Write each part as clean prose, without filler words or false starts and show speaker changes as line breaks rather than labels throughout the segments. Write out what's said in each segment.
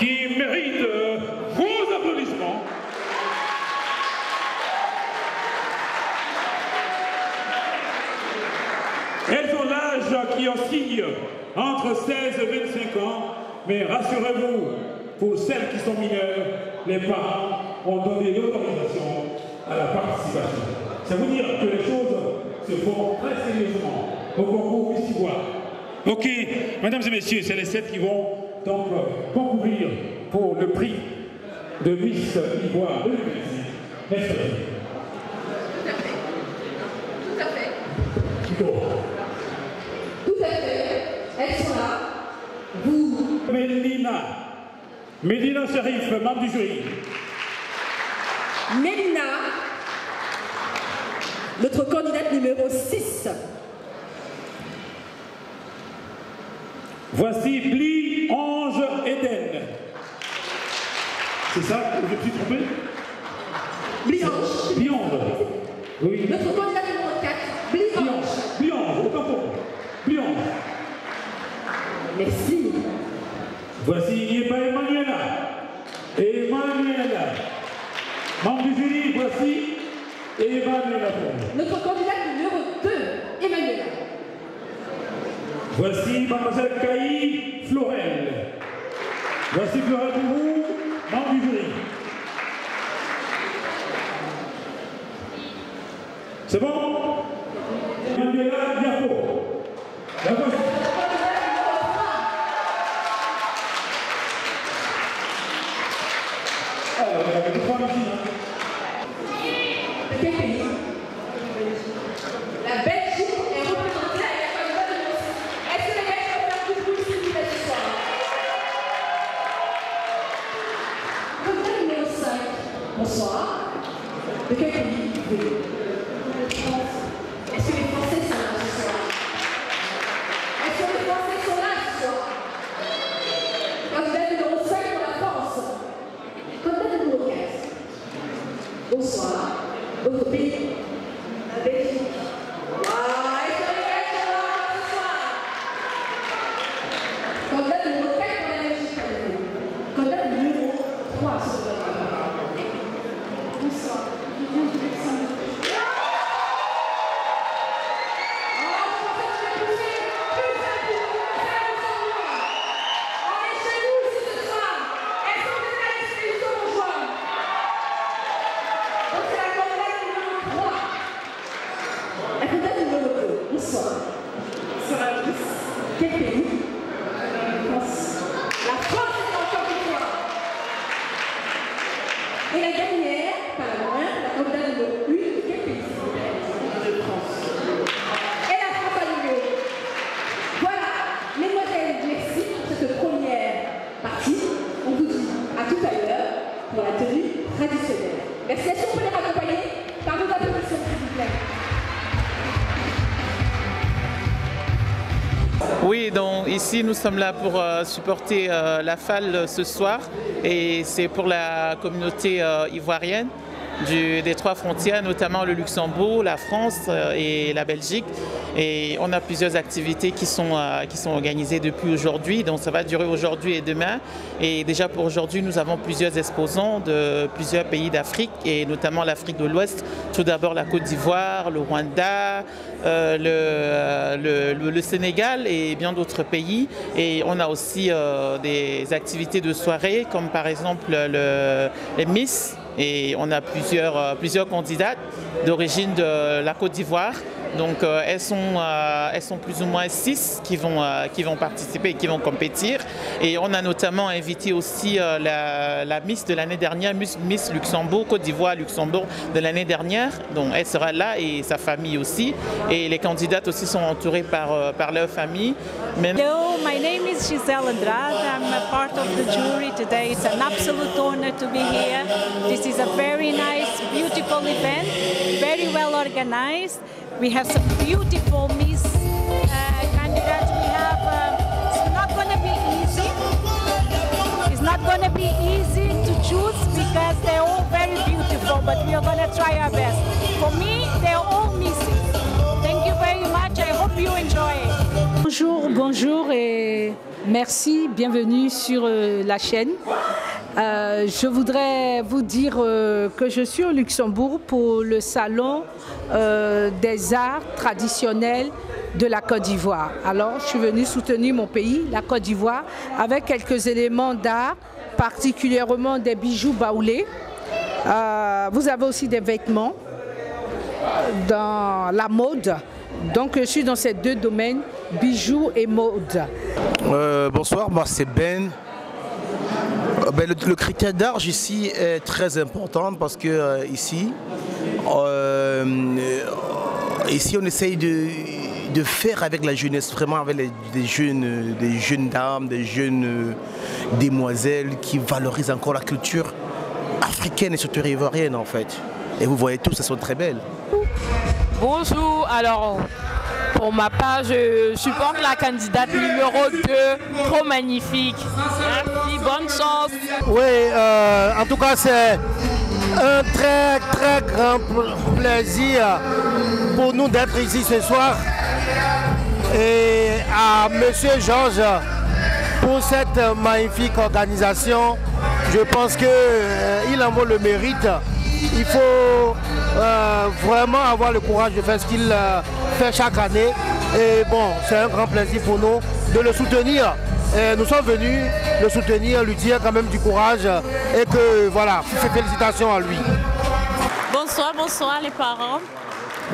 qui méritent vos applaudissements. Elles ont l'âge qui oscille entre 16 et 25 ans, mais rassurez-vous, pour celles qui sont mineures, les parents ont donné l'autorisation à la participation. Ça veut dire que les choses se font très sérieusement au concours Miss Ivoire. Ok, mesdames et messieurs, c'est les 7 qui vont donc concourir pour le prix de Miss Ivoire 2026. Merci.
Tout à fait. Tout à fait.
Plutôt.
Tout à fait. Elles sont là. Vous.
Mélina Sherif, membre du jury.
Mélina, notre candidate numéro 6.
Voici Bli Ange Eden. C'est ça que je me suis trompé?
Bli-Ange.
Bli-Ange. Oui.
Notre candidate numéro 4. Bli-Ange.
Bli-Ange, aucun problème. Bli-Ange.
Merci.
Voici Emmanuela. Emmanuela. Membre du jury, voici Emmanuela.
Notre candidate numéro 2, Emmanuela.
Voici mademoiselle Caï Florel. Voici Florel pour vous, membre du jury. C'est bon? Emmanuela Diapo. La voici. Alors, il y avait 3 ici.
De quel pays? La Belgique est représentée à la candidate numéro 6. Est-ce que les Belges peuvent faire plus de bruit s'il vous plaît ce soir? Candidate numéro 5. Bonsoir. De quel pays? Est-ce que les Français sont là ce soir? Est-ce que les Français sont là ce soir? Candidate numéro 5 pour la France. Candidate numéro 15. Bonsoir. Votre pays? La Belgique. Ah, est-ce que les Belges sont là ce soir? Candidate numéro 4 pour la Belgique. Candidate numéro 3 sur le bonsoir. Je viens du Luxembourg. Quel pays? France. La France est encore une fois. Et la dernière, pas la moindre, la candidate numéro 1, quel pays? De France. Et la France à nouveau. Voilà, mesdemoiselles, merci pour cette première partie. On vous dit à tout à l'heure pour la tenue traditionnelle. Merci, est-ce qu'on peut les raccompagner par vos applaudissements, s'il vous plaît?
Oui, donc ici nous sommes là pour supporter la FAL ce soir et c'est pour la communauté ivoirienne des 3 frontières, notamment le Luxembourg, la France et la Belgique. Et on a plusieurs activités qui sont organisées depuis aujourd'hui, donc ça va durer aujourd'hui et demain. Et déjà pour aujourd'hui, nous avons plusieurs exposants de plusieurs pays d'Afrique et notamment l'Afrique de l'Ouest. Tout d'abord la Côte d'Ivoire, le Rwanda, le Sénégal et bien d'autres pays. Et on a aussi des activités de soirée comme par exemple les Miss. Et on a plusieurs candidates d'origine de la Côte d'Ivoire. Donc elles sont plus ou moins 6 qui vont participer et qui vont compétir. Et on a notamment invité aussi la Miss de l'année dernière, Miss Luxembourg, Côte d'Ivoire, Luxembourg de l'année dernière. Donc elle sera là et sa famille aussi. Et les candidates aussi sont entourées par leur famille.
Hello, my name is Giselle Andrade. I'm a part of the jury today. It's an absolute honor to be here. This is a very nice, beautiful event, very well organized. We have some beautiful Miss candidates. We have, it's not going to be easy. It's not going to be easy to choose because they're all very beautiful, but we are going to try our best. For me, they're all Misses. Thank you very much. I hope you enjoy it.
Bonjour et merci, bienvenue sur la chaîne. Je voudrais vous dire que je suis au Luxembourg pour le salon des arts traditionnels de la Côte d'Ivoire. Alors, je suis venue soutenir mon pays, la Côte d'Ivoire, avec quelques éléments d'art, particulièrement des bijoux baoulés. Vous avez aussi des vêtements dans la mode. Donc, je suis dans ces deux domaines, bijoux et mode.
Bonsoir, moi c'est Ben. Le critère d'âge ici est très important parce que ici on essaye de faire avec la jeunesse, vraiment avec des jeunes dames, des jeunes demoiselles qui valorisent encore la culture africaine et surtout ivoirienne en fait. Et vous voyez tous, elles sont très belles.
Bonjour, alors pour ma part, je supporte la candidate numéro 2, trop magnifique. Merci, bonne chance.
Oui, en tout cas c'est un très grand plaisir pour nous d'être ici ce soir. Et à Monsieur Georges pour cette magnifique organisation, je pense qu'il en vaut le mérite. Il faut vraiment avoir le courage de faire ce qu'il fait chaque année. Et bon, c'est un grand plaisir pour nous de le soutenir. Et nous sommes venus le soutenir, lui dire quand même du courage et que voilà, félicitations à lui.
Bonsoir les parents,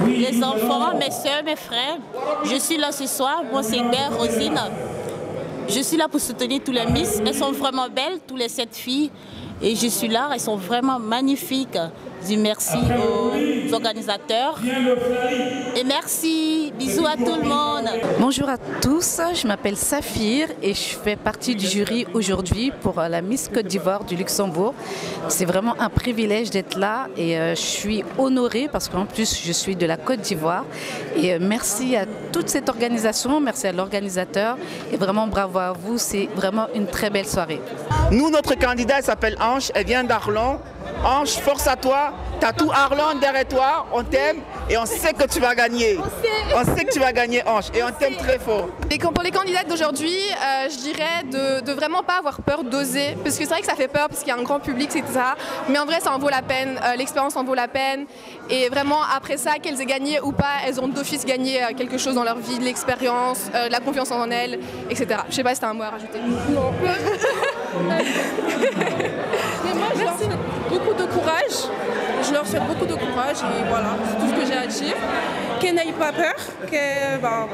les enfants, mes soeurs, mes frères. Je suis là ce soir, moi c'est Mère Rosine. Je suis là pour soutenir tous les Miss. Elles sont vraiment belles, toutes les 7 filles. Et je suis là, elles sont vraiment magnifiques. Je dis merci aux organisateurs. Et merci, bisous à tout le monde.
Bonjour à tous, je m'appelle Saphir et je fais partie du jury aujourd'hui pour la Miss Côte d'Ivoire du Luxembourg. C'est vraiment un privilège d'être là et je suis honorée parce qu'en plus je suis de la Côte d'Ivoire. Et merci à toute cette organisation, merci à l'organisateur et vraiment bravo à vous, c'est vraiment une très belle soirée.
Nous, notre candidate s'appelle Ange, elle vient d'Arlon. Ange, force à toi, t'as tout Arlon derrière toi, on t'aime et on sait que tu vas gagner. On sait que tu vas gagner, Ange, et on t'aime très fort.
Et pour les candidates d'aujourd'hui, je dirais de vraiment pas avoir peur d'oser, parce que c'est vrai que ça fait peur, parce qu'il y a un grand public, etc. Mais en vrai, ça en vaut la peine, l'expérience en vaut la peine. Et vraiment, après ça, qu'elles aient gagné ou pas, elles ont d'office gagné quelque chose dans leur vie, de l'expérience, de la confiance en elles, etc. Je sais pas si t'as un mot à rajouter. Non.
Mais moi, je leur souhaite beaucoup de courage. Je leur souhaite beaucoup de courage et voilà, c'est tout ce que j'ai à dire. Qu'elles n'aient pas peur, que voilà.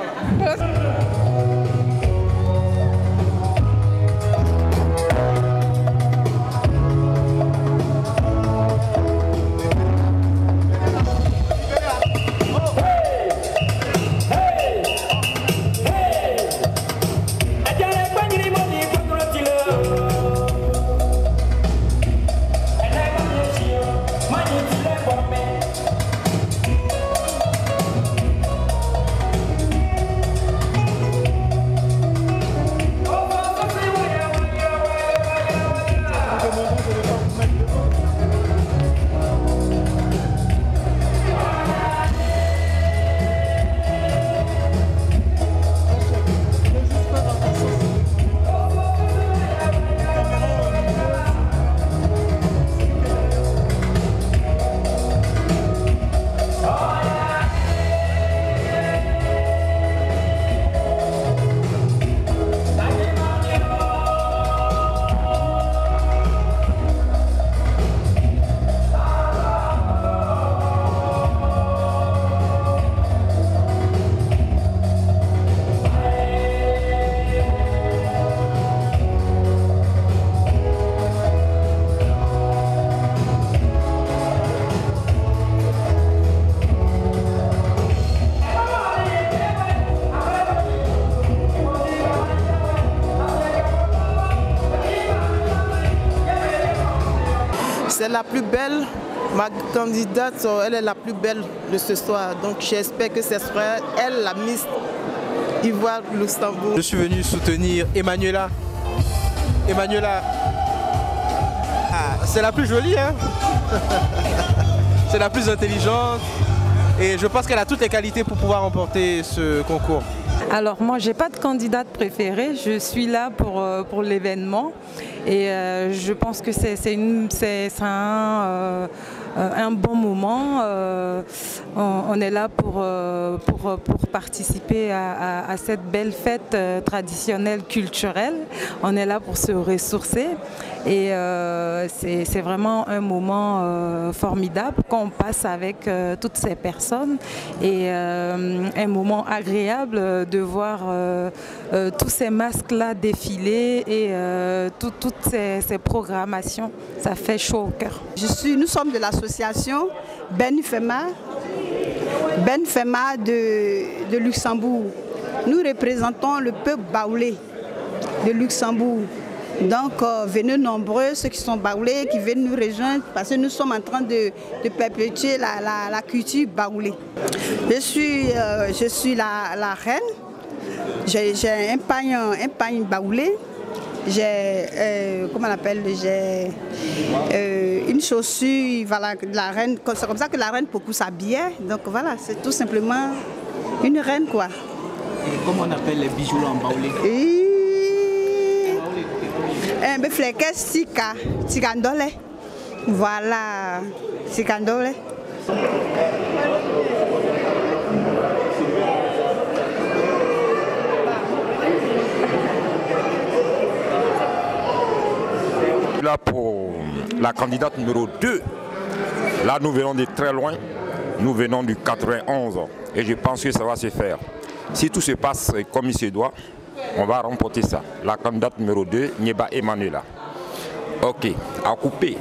C'est la plus belle, ma candidate, elle est la plus belle de ce soir. Donc j'espère que ce sera elle, la Miss Ivoire Luxembourg.
Je suis venu soutenir Emmanuela. C'est la plus jolie, hein. C'est la plus intelligente. Et je pense qu'elle a toutes les qualités pour pouvoir remporter ce concours.
Alors moi, j'ai pas de candidate préférée. Je suis là pour l'événement et je pense que c'est un bon moment. On est là pour participer à cette belle fête traditionnelle culturelle. On est là pour se ressourcer et c'est vraiment un moment formidable qu'on passe avec toutes ces personnes et un moment agréable de voir tous ces masques-là défiler et toutes ces programmations. Ça fait chaud au cœur.
Nous sommes de l'association Ben Fema de Luxembourg. Nous représentons le peuple baoulé de Luxembourg. Donc venez nombreux, ceux qui sont baoulés, qui viennent nous rejoindre parce que nous sommes en train de perpétuer la culture baoulée. Je suis la reine, j'ai un pagne baoulé. J'ai une chaussure, voilà, de la reine. C'est comme ça que la reine peut s'habiller. Donc voilà, c'est tout simplement une reine quoi.
Et comment on appelle les bijoux là en baoulé?
Tigandole. Voilà, tigandole.
Là pour la candidate numéro 2. Là nous venons de très loin, nous venons du 91 et je pense que ça va se faire. Si tout se passe comme il se doit, on va remporter ça. La candidate numéro 2, Nieba Emmanuela. Ok, à couper.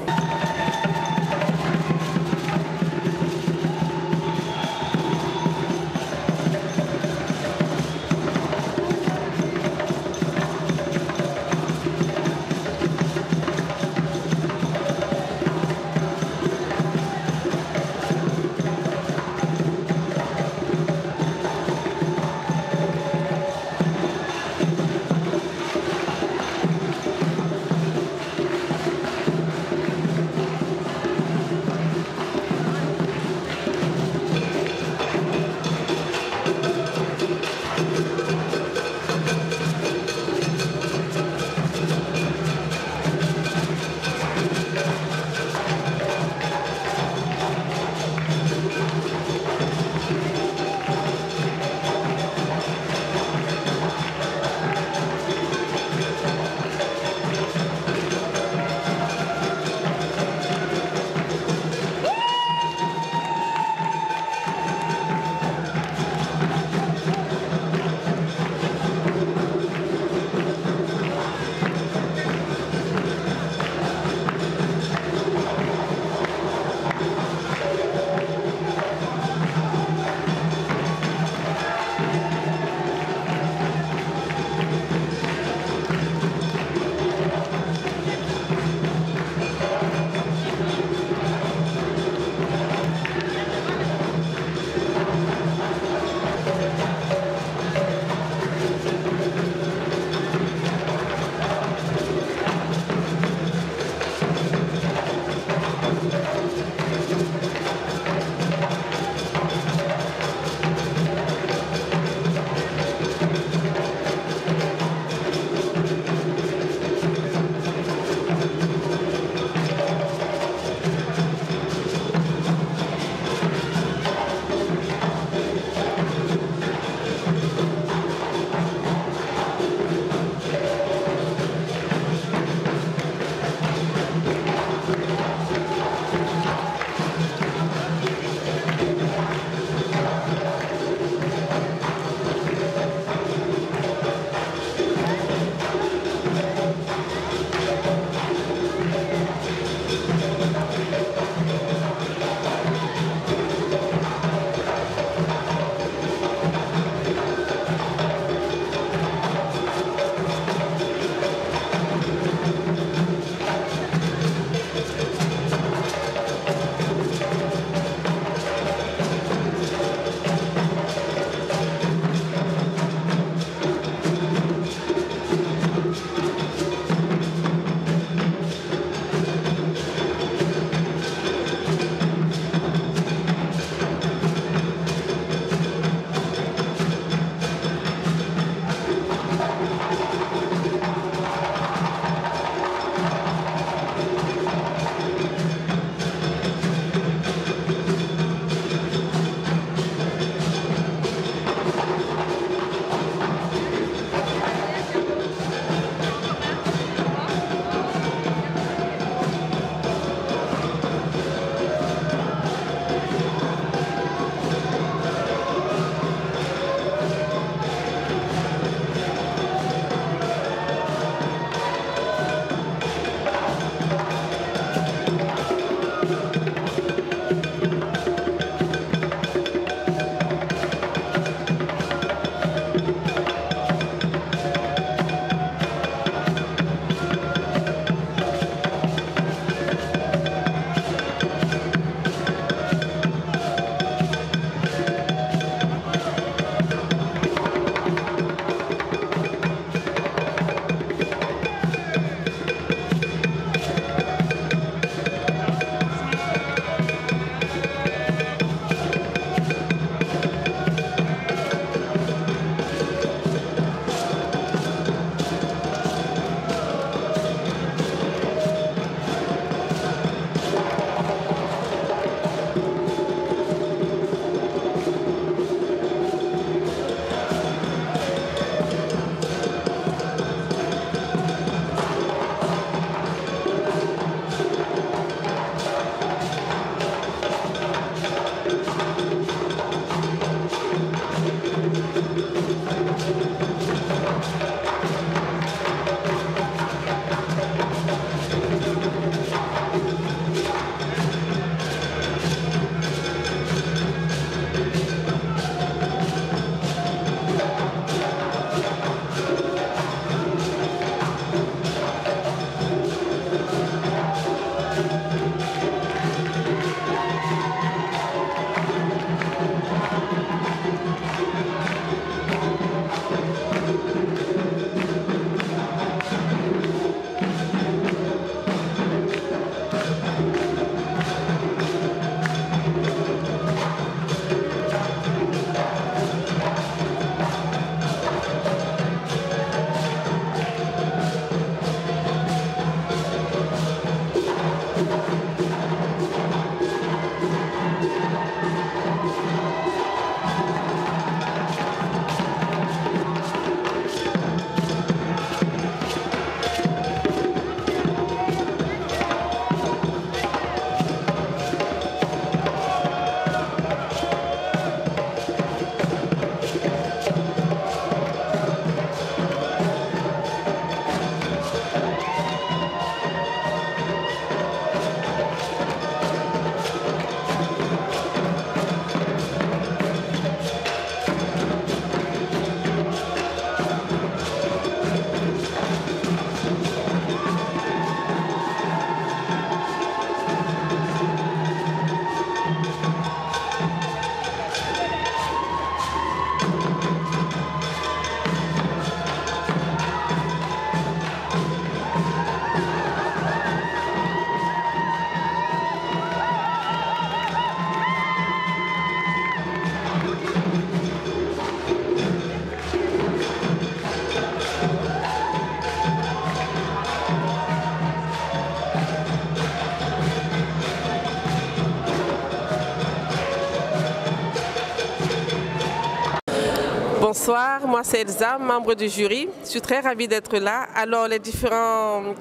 Bonsoir, moi c'est Elsa, membre du jury. Je suis très ravie d'être là. Alors les différents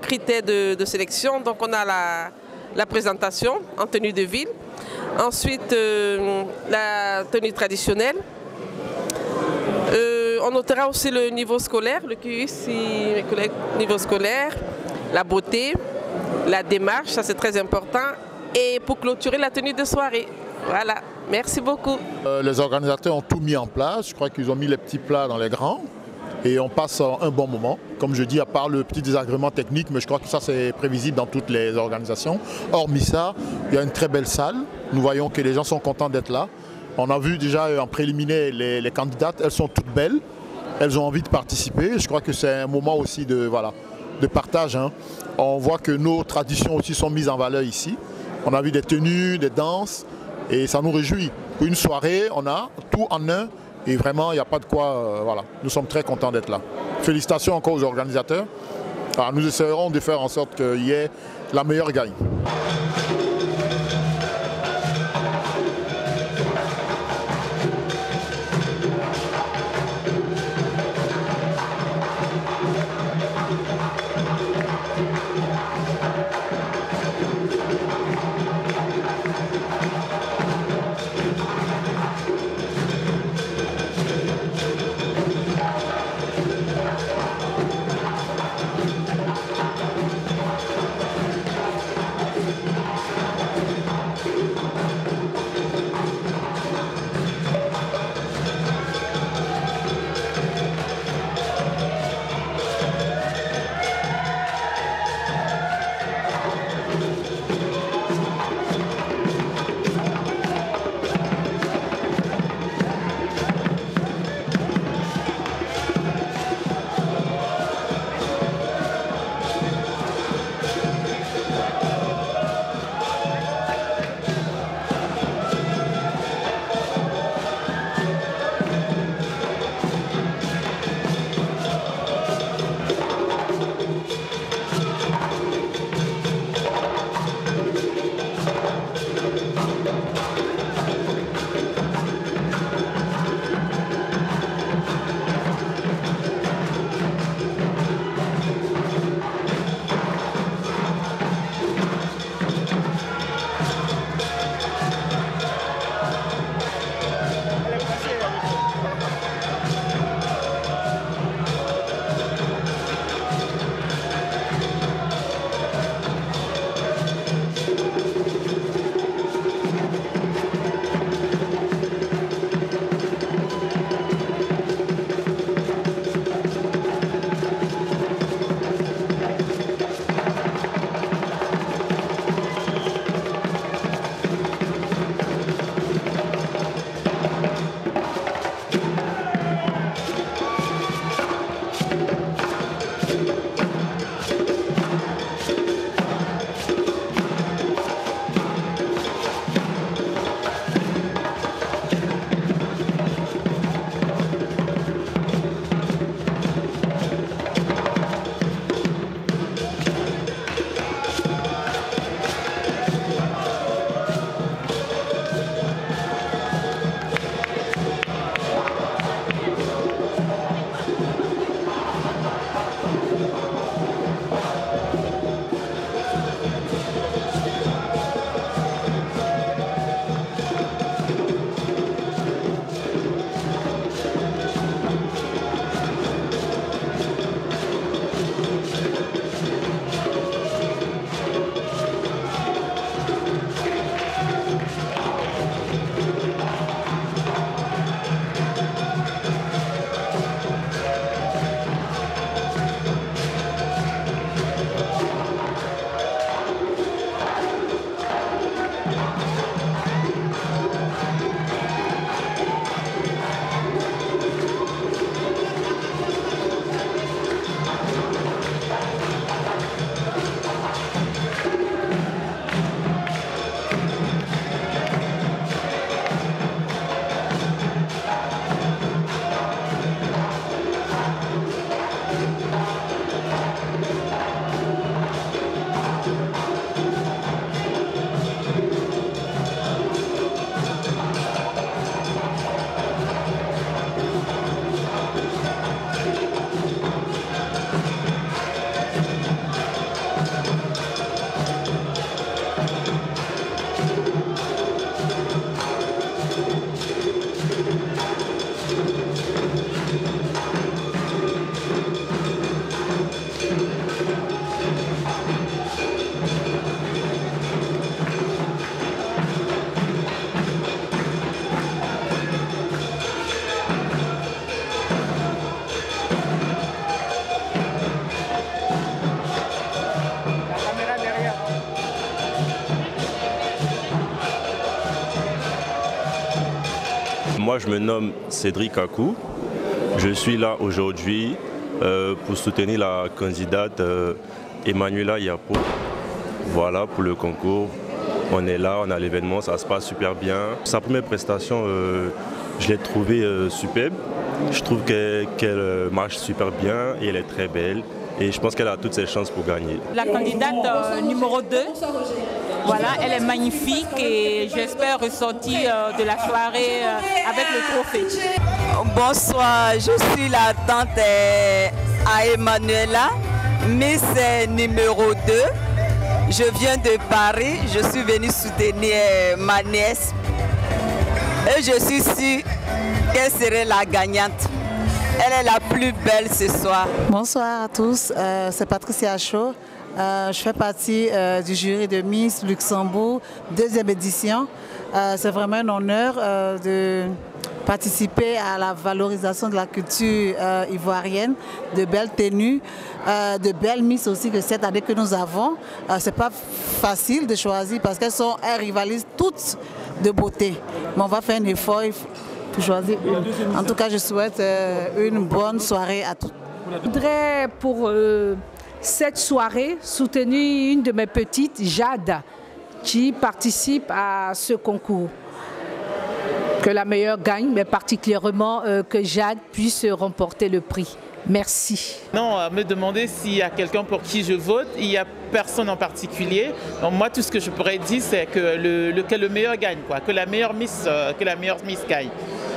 critères de sélection, donc on a la présentation en tenue de ville, ensuite la tenue traditionnelle. On notera aussi le niveau scolaire, le QI, mes collègues, niveau scolaire, la beauté, la démarche, ça c'est très important. Et pour clôturer la tenue de soirée. Voilà, merci beaucoup.
Les organisateurs ont tout mis en place. Je crois qu'ils ont mis les petits plats dans les grands. Et on passe un bon moment. Comme je dis, à part le petit désagrément technique, mais je crois que ça c'est prévisible dans toutes les organisations. Hormis ça, il y a une très belle salle. Nous voyons que les gens sont contents d'être là. On a vu déjà en préliminaire les candidates, elles sont toutes belles. Elles ont envie de participer. Je crois que c'est un moment aussi de partage. Hein. On voit que nos traditions aussi sont mises en valeur ici. On a vu des tenues, des danses et ça nous réjouit. Pour une soirée, on a tout en un et vraiment, il n'y a pas de quoi. Voilà. Nous sommes très contents d'être là. Félicitations encore aux organisateurs. Alors, nous essaierons de faire en sorte qu'il y ait la meilleure gagne.
Moi, je me nomme Cédric Akou. Je suis là aujourd'hui pour soutenir la candidate Emmanuela Yapo. Voilà, pour le concours. On est là, on a l'événement, ça se passe super bien. Sa première prestation, je l'ai trouvée superbe. Je trouve qu'elle marche super bien et elle est très belle. Et je pense qu'elle a toutes ses chances pour gagner.
La candidate numéro 2, voilà, elle est magnifique et j'espère ressortir de la soirée avec le trophée.
Bonsoir, je suis la tante à Emmanuela, Miss numéro 2. Je viens de Paris, je suis venue soutenir ma nièce et je suis sûre qu'elle serait la gagnante. Elle est la plus belle ce soir.
Bonsoir à tous, c'est Patricia Chaud. Je fais partie du jury de Miss Luxembourg, 2e édition. C'est vraiment un honneur de participer à la valorisation de la culture ivoirienne, de belles tenues, de belles Miss aussi que cette année que nous avons. C'est pas facile de choisir parce qu'elles rivalisent toutes de beauté. Mais on va faire un effort. Choisir une. En tout cas, je souhaite une bonne soirée à tous.
Je voudrais pour cette soirée soutenir une de mes petites, Jade, qui participe à ce concours. Que la meilleure gagne, mais particulièrement que Jade puisse remporter le prix. Merci.
Non, à me demander s'il y a quelqu'un pour qui je vote, il n'y a personne en particulier. Donc moi, tout ce que je pourrais dire, c'est que le meilleur gagne, quoi, que la meilleure Miss gagne.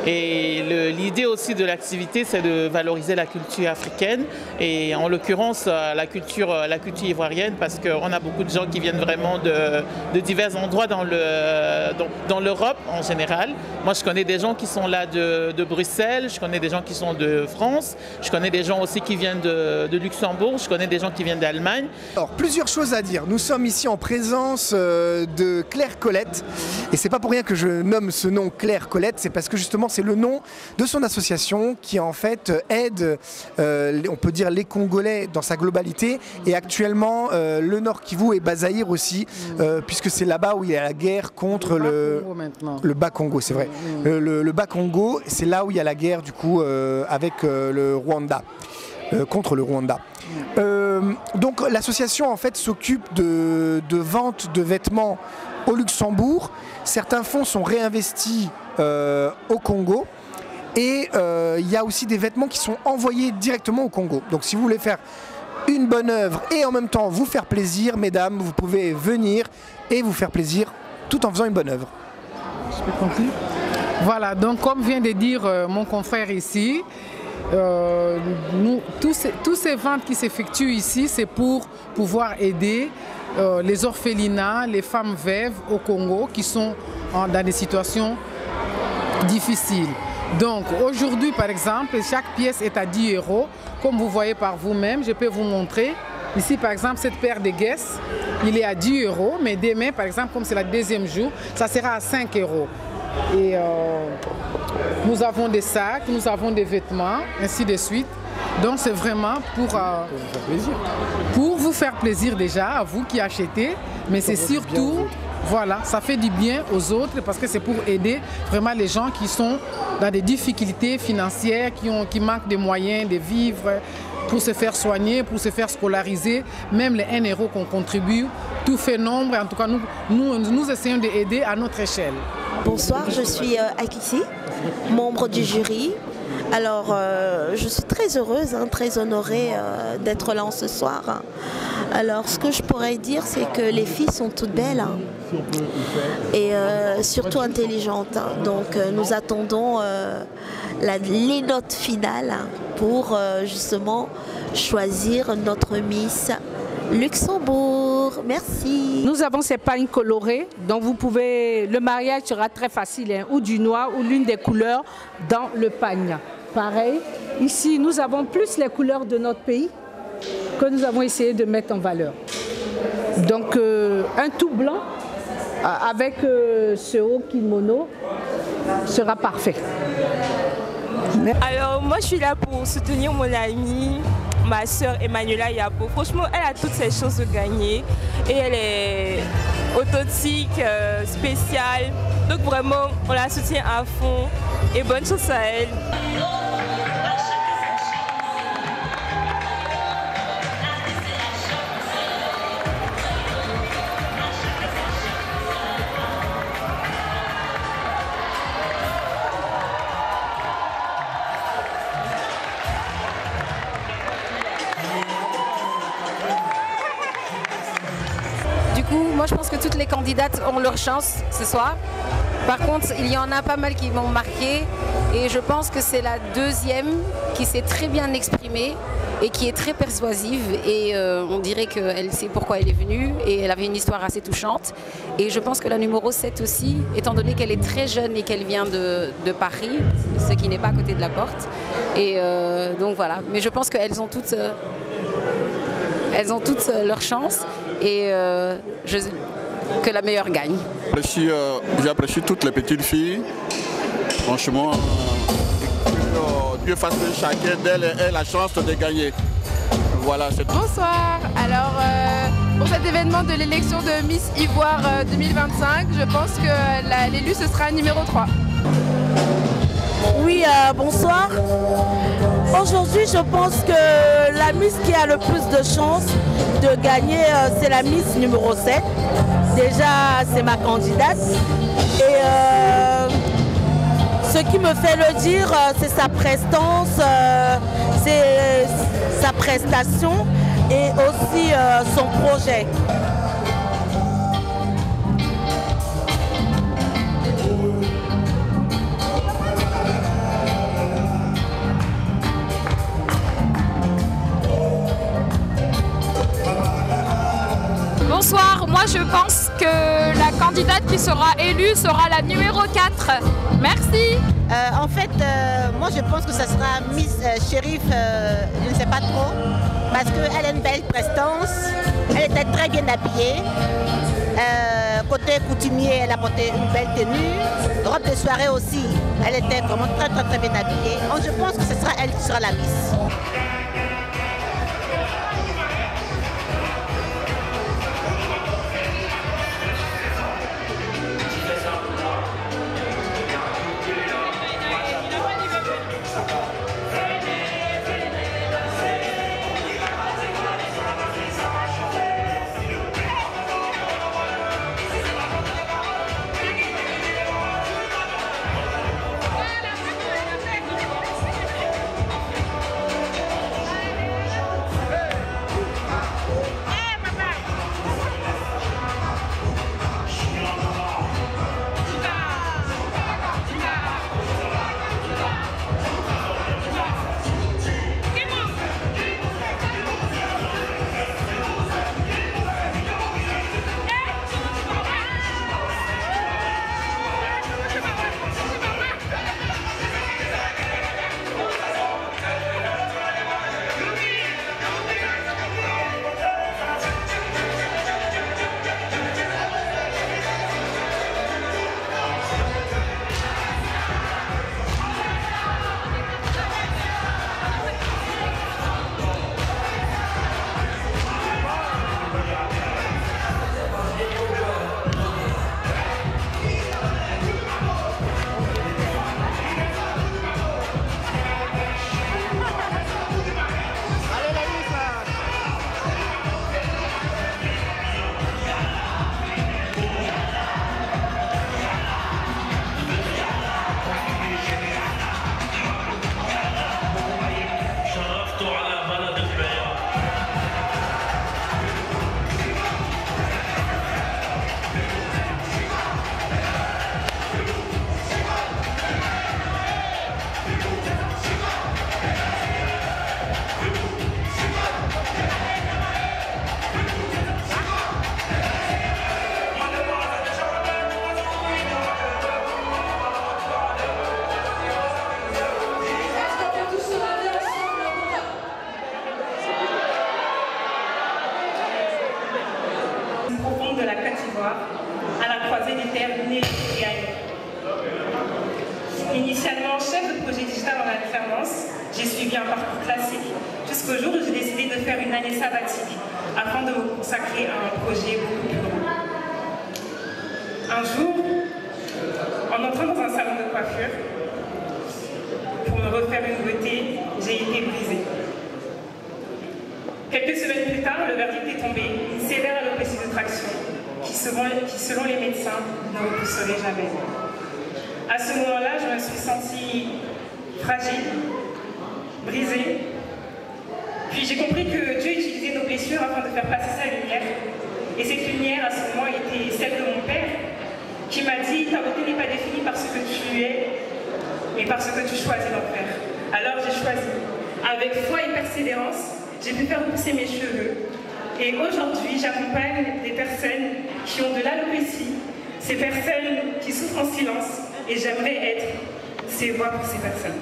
Et l'idée aussi de l'activité, c'est de valoriser la culture africaine et en l'occurrence la culture ivoirienne, parce qu'on a beaucoup de gens qui viennent vraiment de divers endroits dans l'Europe en général. Moi, je connais des gens qui sont là de Bruxelles, je connais des gens qui sont de France, je connais des gens aussi qui viennent de Luxembourg, je connais des gens qui viennent d'Allemagne.
Alors, plusieurs choses à dire. Nous sommes ici en présence de Claire Colette et c'est pas pour rien que je nomme ce nom Claire Colette, c'est parce que justement c'est le nom de son association qui en fait aide, on peut dire, les Congolais dans sa globalité et actuellement le Nord Kivu et Bazaïr aussi, puisque c'est là-bas où il y a la guerre contre le Bas-Congo, c'est vrai. Le Bas-Congo, c'est là où il y a la guerre du coup avec le Rwanda, contre le Rwanda. Donc l'association en fait s'occupe de vente de vêtements au Luxembourg. Certains fonds sont réinvestis au Congo et il y a aussi des vêtements qui sont envoyés directement au Congo. Donc si vous voulez faire une bonne œuvre et en même temps vous faire plaisir, mesdames, vous pouvez venir et vous faire plaisir tout en faisant une bonne œuvre.
Je peux conclure ? Voilà, donc comme vient de dire mon confrère ici, tous ces ventes qui s'effectuent ici, c'est pour pouvoir aider les orphelinats, les femmes veuves au Congo qui sont dans des situations difficiles. Donc aujourd'hui par exemple, chaque pièce est à 10 €. Comme vous voyez par vous-même, je peux vous montrer. Ici par exemple, cette paire de Guess, il est à 10 €, mais demain par exemple, comme c'est le deuxième jour, ça sera à 5 €. Et nous avons des sacs, nous avons des vêtements, ainsi de suite. Donc c'est vraiment pour vous faire plaisir déjà, à vous qui achetez, mais c'est surtout, voilà, ça fait du bien aux autres parce que c'est pour aider vraiment les gens qui sont dans des difficultés financières, qui manquent de moyens de vivre, pour se faire soigner, pour se faire scolariser, même les 1 € qu'on contribue, tout fait nombre. En tout cas, nous essayons d'aider à notre échelle.
Bonsoir, je suis Akissi, membre du jury. Alors, je suis très heureuse, très honorée d'être là ce soir. Alors, ce que je pourrais dire, c'est que les filles sont toutes belles et surtout intelligentes. Donc, nous attendons les notes finales pour justement choisir notre Miss Luxembourg. Merci.
Nous avons ces pagnes colorées, donc le mariage sera très facile, ou du noir ou l'une des couleurs dans le pagne. Pareil, ici nous avons plus les couleurs de notre pays que nous avons essayé de mettre en valeur. Donc un tout blanc avec ce haut kimono sera parfait.
Alors moi je suis là pour soutenir mon amie, ma soeur Emmanuela Yapo. Franchement, elle a toutes ces choses de gagner et elle est authentique, spéciale. Donc vraiment, on la soutient à fond. et bonne chance à elle.
Moi, je pense que toutes les candidates ont leur chance ce soir. Par contre, il y en a pas mal qui m'ont marqué et je pense que c'est la deuxième qui s'est très bien exprimée et qui est très persuasive et on dirait qu'elle sait pourquoi elle est venue et elle avait une histoire assez touchante. Et je pense que la numéro 7 aussi, étant donné qu'elle est très jeune et qu'elle vient de Paris, ce qui n'est pas à côté de la porte. Et donc voilà, mais je pense qu'elles ont toutes leur chance et que la meilleure gagne.
J'apprécie toutes les petites filles. Franchement, Dieu fasse que chacun d'elles ait la chance de gagner. Voilà, c'est tout.
Bonsoir. Alors, pour cet événement de l'élection de Miss Ivoire 2025, je pense que l'élu ce sera numéro 3.
Oui, bonsoir. Aujourd'hui, je pense que la Miss qui a le plus de chances de gagner, c'est la Miss numéro 7. Déjà, c'est ma candidate. Et ce qui me fait le dire, c'est sa prestance, c'est sa prestation et aussi son projet.
Bonsoir, moi je pense que la candidate qui sera élue sera la numéro 4. Merci.
En fait, moi je pense que ça sera Miss Shérif, je ne sais pas trop, parce qu'elle a une belle prestance, elle était très bien habillée. Côté coutumier, elle a porté une belle tenue, robe de soirée aussi, elle était vraiment très bien habillée. Donc je pense que ce sera elle qui sera la Miss.
à la croisée des terres Nélly et Annie. Initialement chef de projet digital en alternance, j'ai suivi un parcours classique jusqu'au jour où j'ai décidé de faire une année sabbatique afin de me consacrer à un projet beaucoup plus grand. Un jour, en entrant dans un salon de coiffure, refaire une beauté, j'ai été brisée. Quelques semaines plus tard, le verdict est tombé, une sévère alopécie de traction, qui selon les médecins ne repousserait jamais. À ce moment-là, je me suis sentie fragile, brisée. Puis j'ai compris que Dieu utilisait nos blessures afin de faire passer sa lumière. Et cette lumière, à ce moment, était celle de mon père, qui m'a dit « Ta beauté n'est pas définie par ce que tu es, mais par ce que tu choisis d'en faire. » Alors j'ai choisi. Avec foi et persévérance, j'ai pu faire pousser mes cheveux. Et aujourd'hui, j'accompagne des personnes qui ont de l'alopécie, ces personnes qui souffrent en silence, et j'aimerais être ces voix pour ces personnes.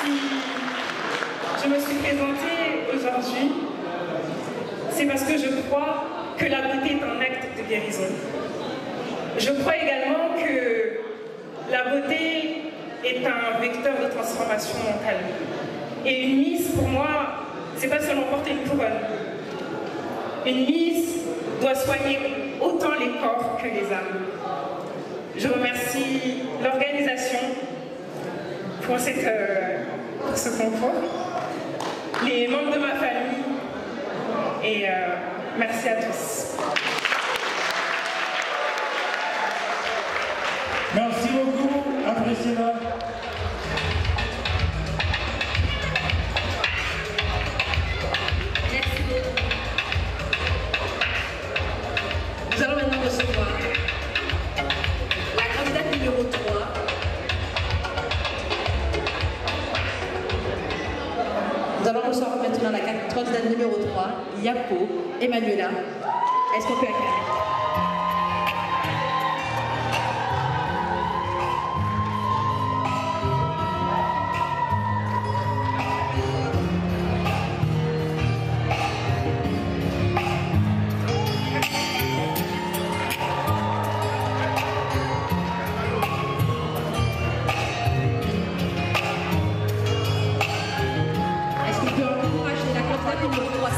Si je me suis présentée aujourd'hui, c'est parce que je crois que la beauté est un acte de guérison. Je crois également que la beauté est un vecteur de transformation mentale. Et une mise, pour moi, c'est pas seulement porter une couronne. Une mise doit soigner autant les corps que les âmes. Je remercie l'organisation pour ce concours, les membres de ma famille, et merci à tous.
Merci beaucoup, appréciez-la.
Merci beaucoup. Nous allons maintenant recevoir la candidate numéro 3. Nous allons recevoir maintenant la candidate numéro 3, Yapo Emmanuela. Est-ce qu'on peut accueillir?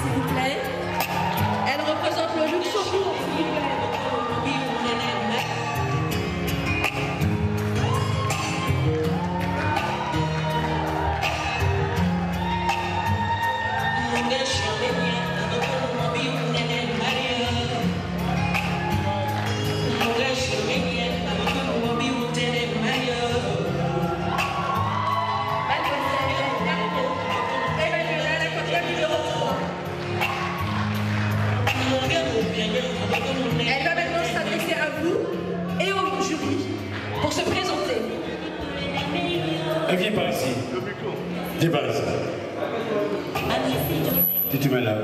S'il vous plaît. Elle représente le Luxembourg, s'il vous plaît. Elle va maintenant s'adresser à vous et au jury pour se présenter.
Elle vient par ici. Viens par ici. Tu mets là.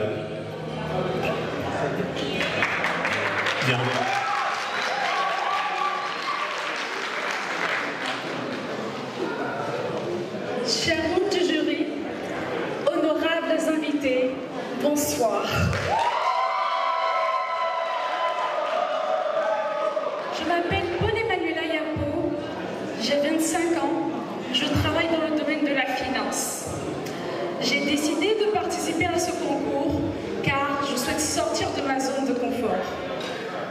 Viens.
Chers membres du jury, honorables invités, bonsoir. Je m'appelle Paul Emmanuela Yapo, j'ai 25 ans, je travaille dans le domaine de la finance. J'ai décidé de participer à ce concours car je souhaite sortir de ma zone de confort.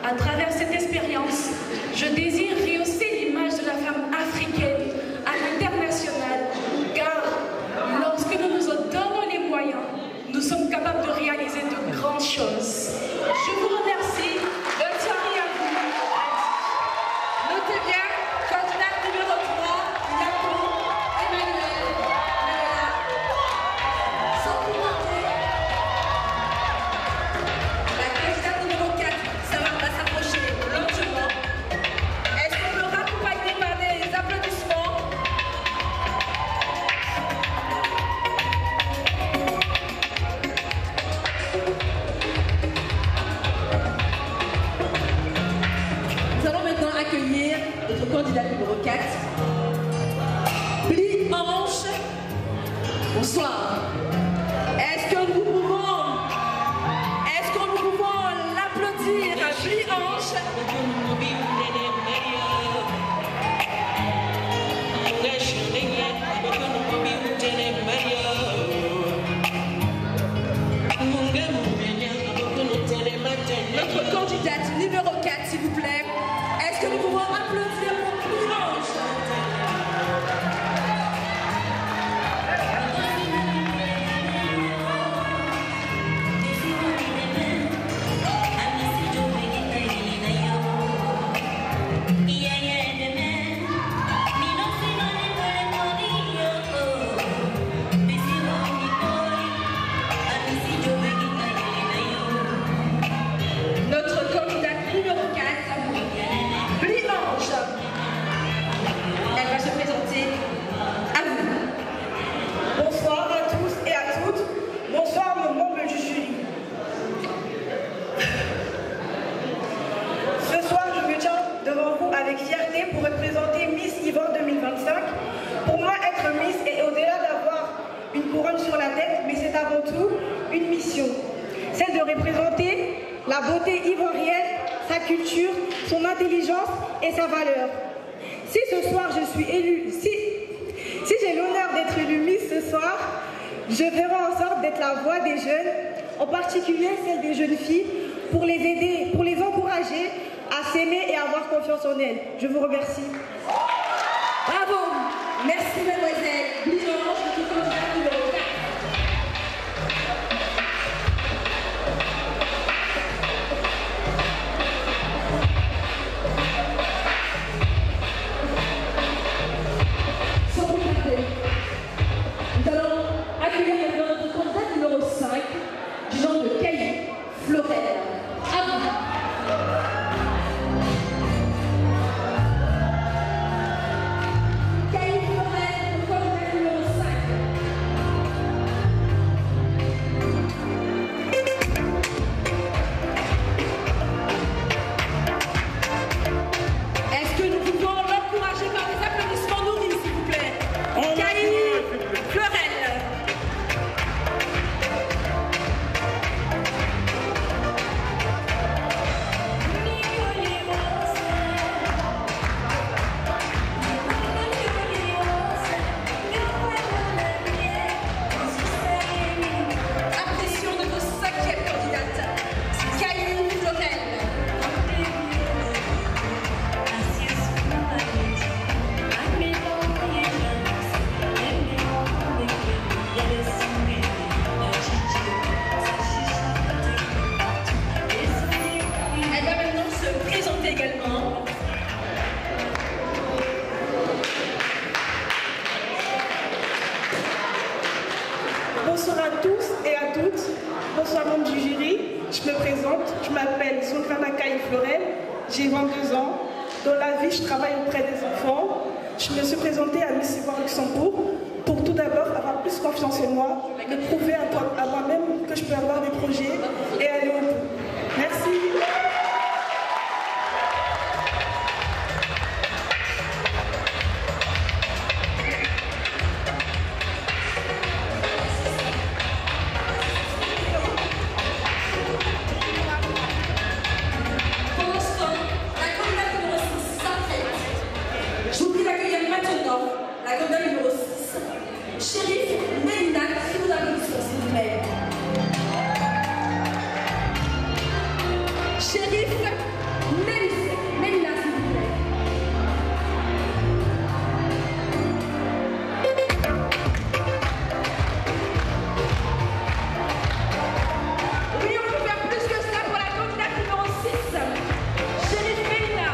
À travers cette expérience, je désire rehausser l'image de la femme africaine à l'international car lorsque nous nous en donnons les moyens, nous sommes capables de réaliser de grandes choses. Je vous remercie. Bonne soirée à vous. Notez bien, candidate numéro 3, Yapo Emmanuela. Sans commenter. La candidate numéro 4, ça va s'approcher lentement. Est-ce qu'on peut
tête, mais c'est avant tout une mission. Celle de représenter la beauté ivoirienne, sa culture, son intelligence et sa valeur. Si ce soir je suis élue, si j'ai l'honneur d'être élue Miss ce soir, je ferai en sorte d'être la voix des jeunes, en particulier celle des jeunes filles, pour les aider, pour les encourager à s'aimer et à avoir confiance en elles. Je vous remercie.
Bravo. Merci mademoiselle Blanche, qui est candidate numéro 4. Sans vous tarder, nous allons accueillir maintenant notre candidate numéro 5, du nom de Caï Florel. À vous.
Bonsoir à tous et à toutes. Bonsoir membres du jury. Je me présente. Je m'appelle Zonkrana Caï Florel. J'ai 22 ans. Dans la vie, je travaille auprès des enfants. Je me suis présentée à Miss Ivoire Luxembourg pour tout d'abord avoir plus confiance en moi, me prouver à moi-même que je peux avoir des projets et aller au bout. Merci.
La candidate numéro 6, Chérif Mélina, si vous avez une s'il vous plaît. Chérif Mélina, s'il vous plaît. Oui, on peut faire plus que ça pour la candidate numéro 6, Chérif Mélina.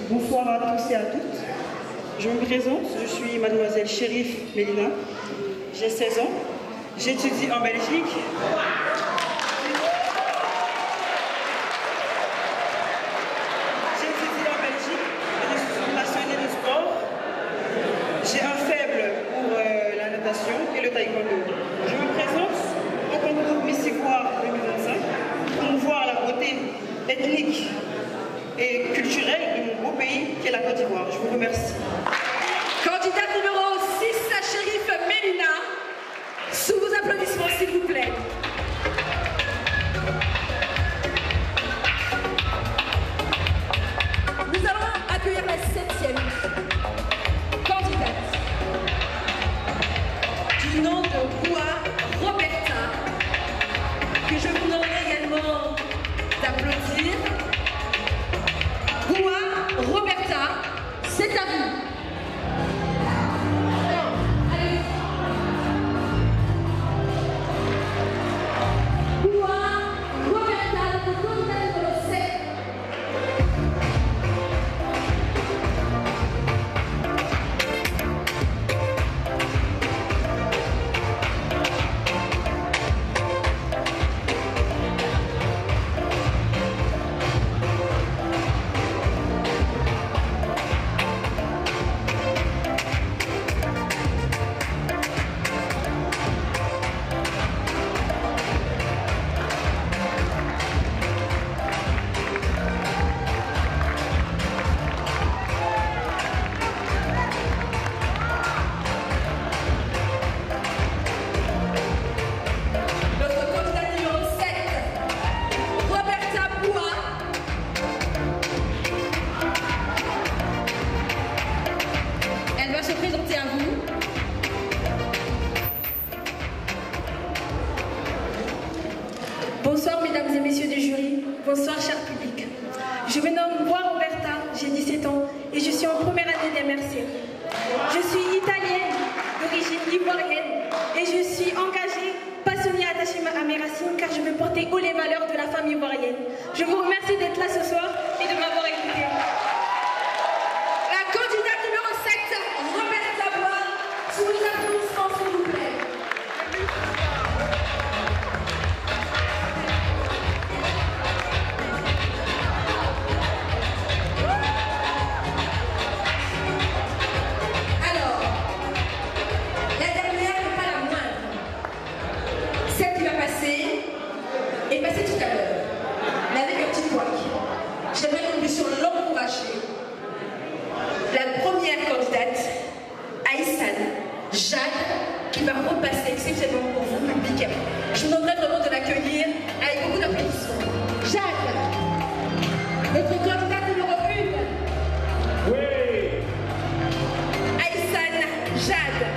Bonsoir à tous et à toutes. Je me présente, je suis mademoiselle Chérif Mélina, j'ai 16 ans, j'étudie en Belgique. J'étudie en Belgique et je suis passionnée de sport. J'ai un faible pour la natation et le taekwondo. Je me présente au concours Miss Ivoire 2025 pour promouvoir la beauté ethnique et culturelle de mon beau pays qui est la Côte d'Ivoire. Je vous remercie.
Candidate numéro 6, Chérif Mélina. Sous vos applaudissements, s'il vous plaît. Nous allons accueillir la 7e candidate du nom de Boua Roberta, que je vous demanderai également d'applaudir. Boua Roberta, c'est à vous. Bonsoir mesdames et messieurs du jury, bonsoir cher public. Je me nomme Boua Roberta, j'ai 17 ans et je suis en première année d'MRC. Je suis italienne, d'origine ivoirienne et je suis engagée, passionnée et attachée à mes racines car je veux porter haut les valeurs de la femme ivoirienne. Je vous remercie d'être là ce soir et de m'avoir écouté. La candidate numéro 7, Roberta Boua, sous les applaudissements s'il vous plaît. Est passé tout à l'heure, mais avec un petit couac. J'aimerais que nous puissions l'encourager. La première candidate, Aïssane Jade, qui va repasser exceptionnellement pour vous, public. Je vous demanderai vraiment de l'accueillir avec beaucoup d'applaudissements. Jade, notre candidate numéro 1. Oui. Aïssane Jade.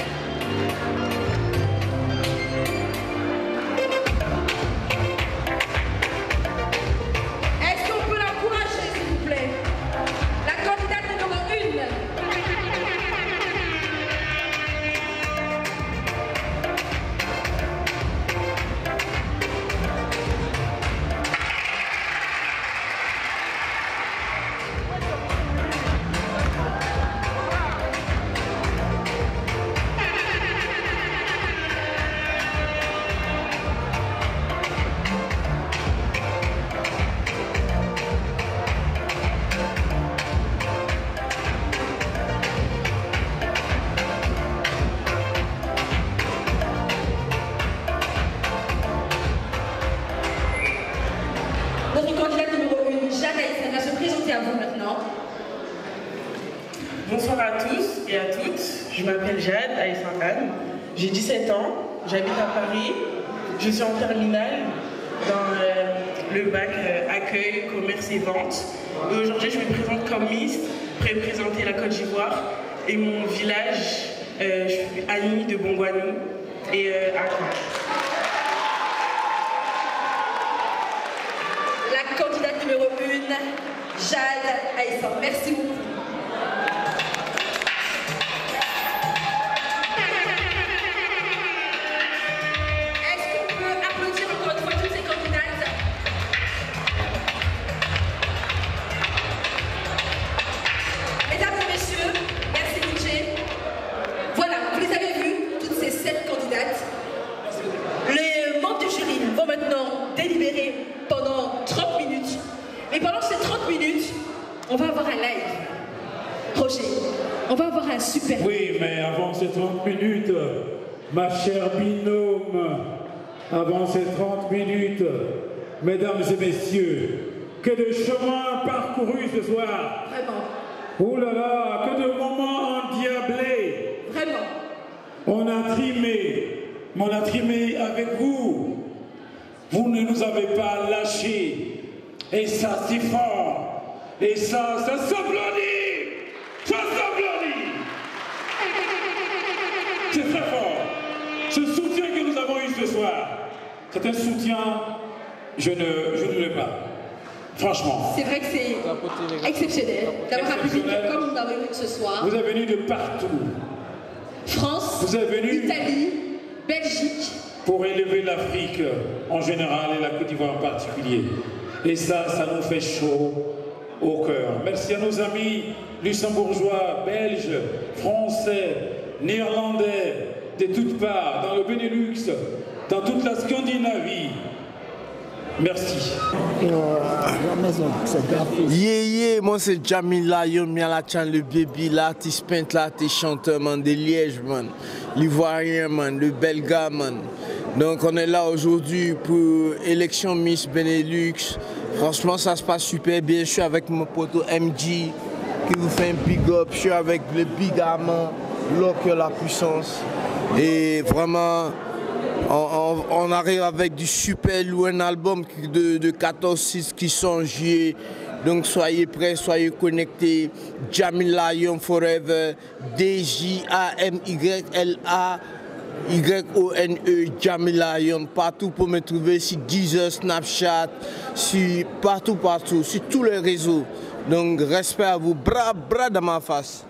Bonsoir à tous et à toutes, je m'appelle Jade Aïssane, j'ai 17 ans, j'habite à Paris, je suis en terminale dans le bac accueil, commerce et vente. Et aujourd'hui je me présente comme Miss, représenter la Côte d'Ivoire et mon village, je suis Annie de Bongwanou et Accra.
La candidate numéro 1, Jade Aïssane, merci beaucoup. Les membres du jury vont maintenant délibérer pendant 30 minutes. Mais pendant ces 30 minutes, on va avoir un live. Roger, on va avoir un super...
Oui, mais avant ces 30 minutes, ma chère binôme, avant ces 30 minutes, mesdames et messieurs, que de chemin parcouru ce soir.
Vraiment.
Oh là là, que de moments endiablés.
Vraiment.
On a trimé, mon être aimé, avec vous. Vous ne nous avez pas lâchés. Et ça, c'est fort. Et ça s'applaudit. Ça s'applaudit. C'est très fort. Ce soutien que nous avons eu ce soir, c'est un soutien, je ne l'ai pas. Franchement.
C'est vrai que c'est exceptionnel d'avoir un public comme nous l'avons eu ce soir.
Vous êtes venus de partout.
France,
vous êtes venus
Italie, Belgique.
Pour élever l'Afrique en général et la Côte d'Ivoire en particulier. Et ça nous fait chaud au cœur. Merci à nos amis luxembourgeois, belges, français, néerlandais, de toutes parts, dans le Benelux, dans toute la Scandinavie. Merci.
Moi c'est Jamila Lion, le baby, l'artiste peintre, l'artiste chanteur, man, de Liège, man, l'Ivoirien, man, le Belga, man. Donc on est là aujourd'hui pour élection Miss Benelux. Franchement ça se passe super bien. Je suis avec mon poteau MG qui vous fait un big up. Je suis avec le Big Amand, Lock la puissance. Et vraiment on arrive avec du super lourd, un album de 14-6 qui sont en juillet. Donc soyez prêts, soyez connectés. Jamila Lion Forever, DJAMYLA-YONE, Jamila Lion, partout pour me trouver, sur Deezer, Snapchat, partout, sur tous les réseaux. Donc respect à vous, bras dans ma face.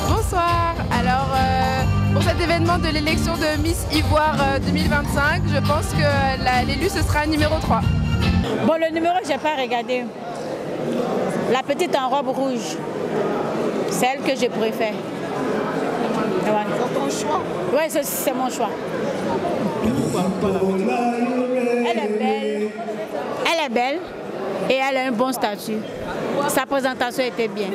Bonsoir, alors pour cet événement de l'élection de Miss Ivoire 2025, je pense que l'élu ce sera numéro 3.
Bon, le numéro, je n'ai pas regardé. La petite en robe rouge, celle que je préfère. C'est ton choix? Oui, c'est mon choix. Elle est belle. Elle est belle et elle a un bon statut. Sa présentation était bien.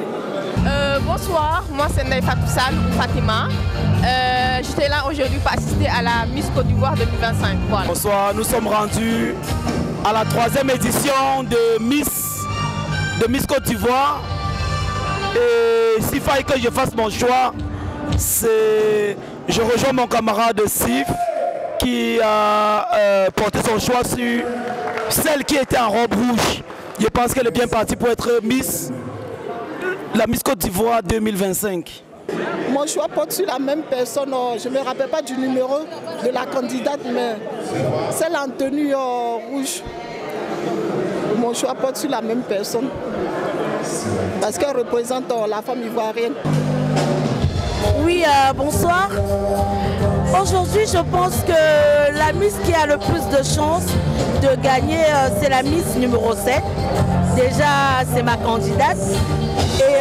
Bonsoir, moi c'est Fatou Sall ou Fatima. J'étais là aujourd'hui pour assister à la Miss Côte d'Ivoire 2025. Voilà.
Bonsoir, nous sommes rendus à la 3e édition de Miss Côte d'Ivoire. Et s'il fallait que je fasse mon choix, je rejoins mon camarade Sif qui a porté son choix sur celle qui était en robe rouge. Je pense qu'elle est bien partie pour être la Miss Côte d'Ivoire 2025.
Mon choix porte sur la même personne. Je ne me rappelle pas du numéro de la candidate, mais celle en tenue rouge. Mon choix porte sur la même personne. Parce qu'elle représente la femme ivoirienne.
Oui, bonsoir. Aujourd'hui, je pense que la Miss qui a le plus de chances de gagner, c'est la Miss numéro 7. Déjà, c'est ma candidate. Et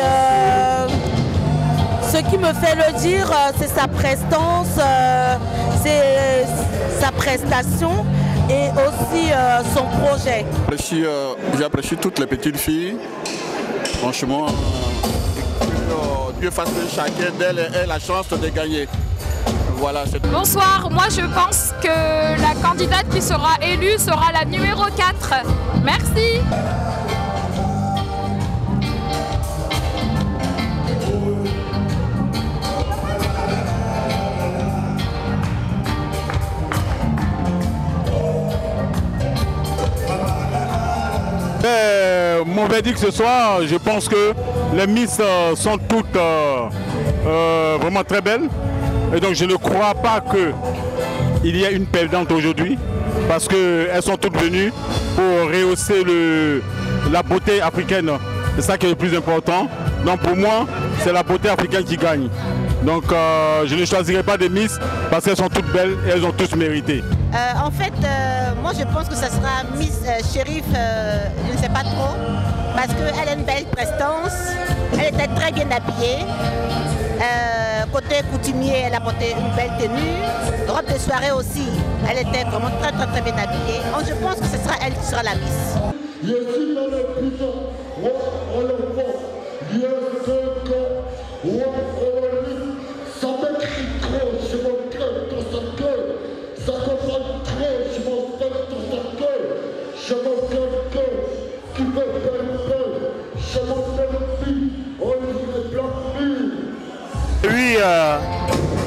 ce qui me fait le dire, c'est sa prestance, c'est sa prestation et aussi son projet.
J'apprécie toutes les petites filles. Franchement, Dieu fasse que chacun d'elles ait la chance de gagner. Voilà,
bonsoir, moi je pense que la candidate qui sera élue sera la numéro 4. Merci.
Mon verdict ce soir, je pense que les Miss sont toutes vraiment très belles. Et donc je ne crois pas qu'il y ait une perdante aujourd'hui, parce qu'elles sont toutes venues pour rehausser la beauté africaine. C'est ça qui est le plus important. Donc pour moi, c'est la beauté africaine qui gagne. Donc je ne choisirai pas des Miss parce qu'elles sont toutes belles et elles ont tous mérité.
En fait, moi je pense que ça sera Miss Chérif, je ne sais pas trop, parce qu'elle a une belle prestance, elle était très bien habillée. Côté coutumier, elle a porté une belle tenue, robe de soirée aussi, elle était vraiment très bien habillée. Donc je pense que ce sera elle qui sera la Miss.
Je suis dans le prison, on le voit, il y a ça m'écrit trop, je m'en gueule dans sa gueule, ça comprend trop, je m'en gueule dans sa gueule, je m'en gueule qui veut belle, je m'en gueule on dirait blanc.
Oui,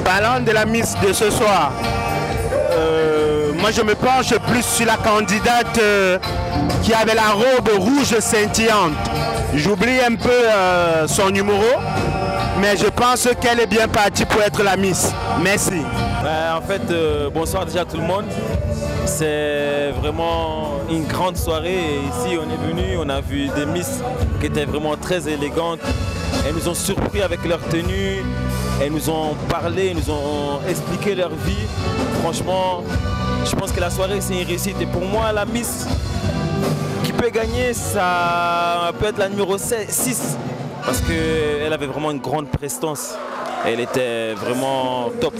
parlant de la Miss de ce soir, moi je me penche plus sur la candidate qui avait la robe rouge scintillante. J'oublie un peu son numéro, mais je pense qu'elle est bien partie pour être la Miss. Merci.
En fait, bonsoir déjà à tout le monde. C'est vraiment une grande soirée. Et ici, on est venu, on a vu des Miss qui étaient vraiment très élégantes. Elles nous ont surpris avec leur tenue. Elles nous ont parlé, elles nous ont expliqué leur vie. Franchement, je pense que la soirée, c'est une réussite. Et pour moi, la Miss qui peut gagner, ça peut être la numéro 6. Parce qu'elle avait vraiment une grande prestance. Elle était vraiment top.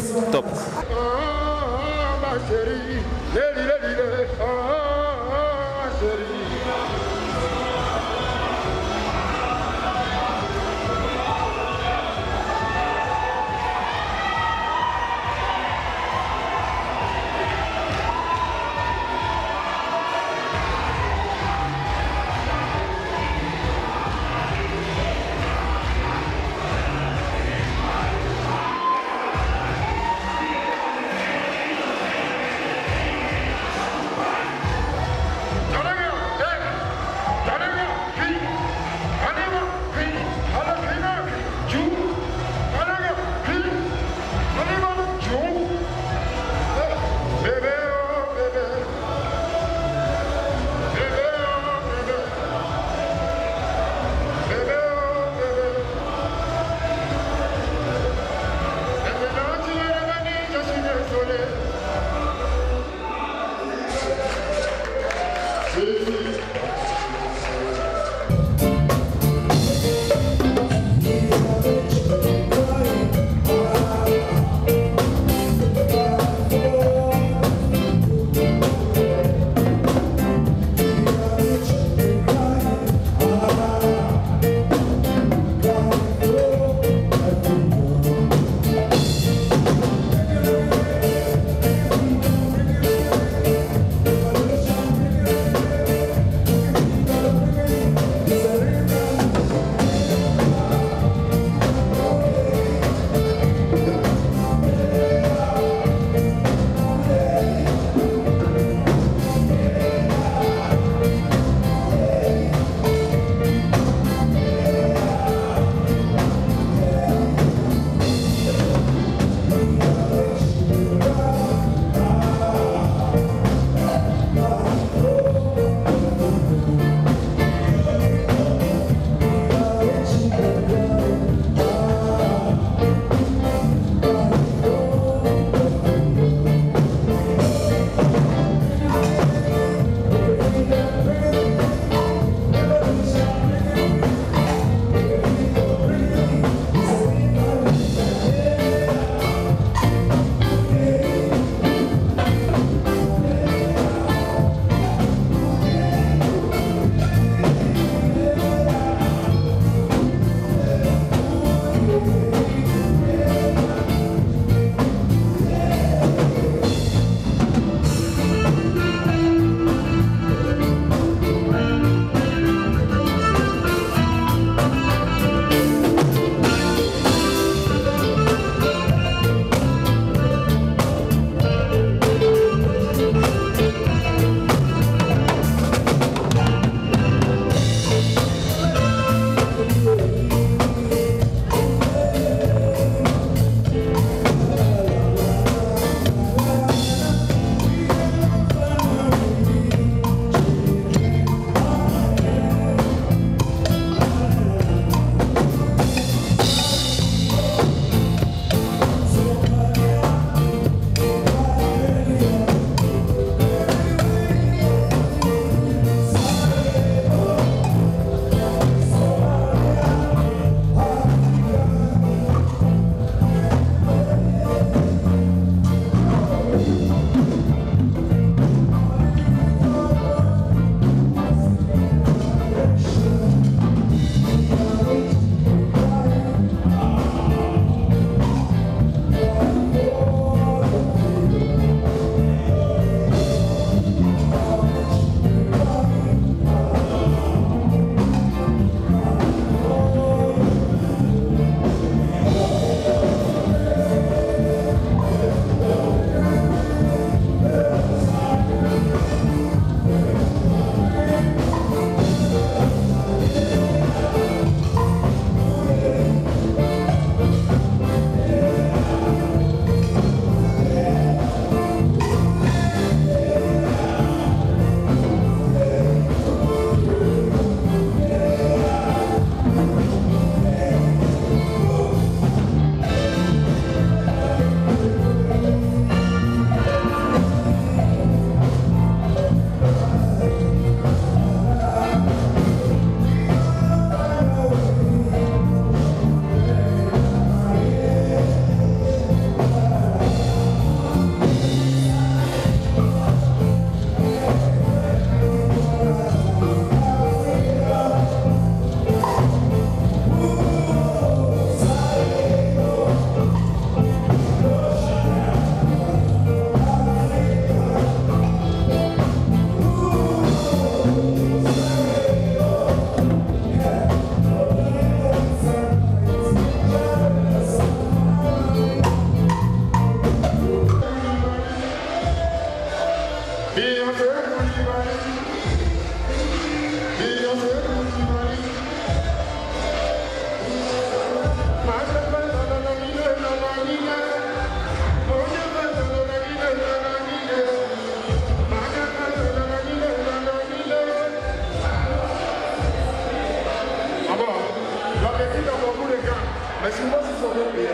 Mais si moi, je suis bien payé.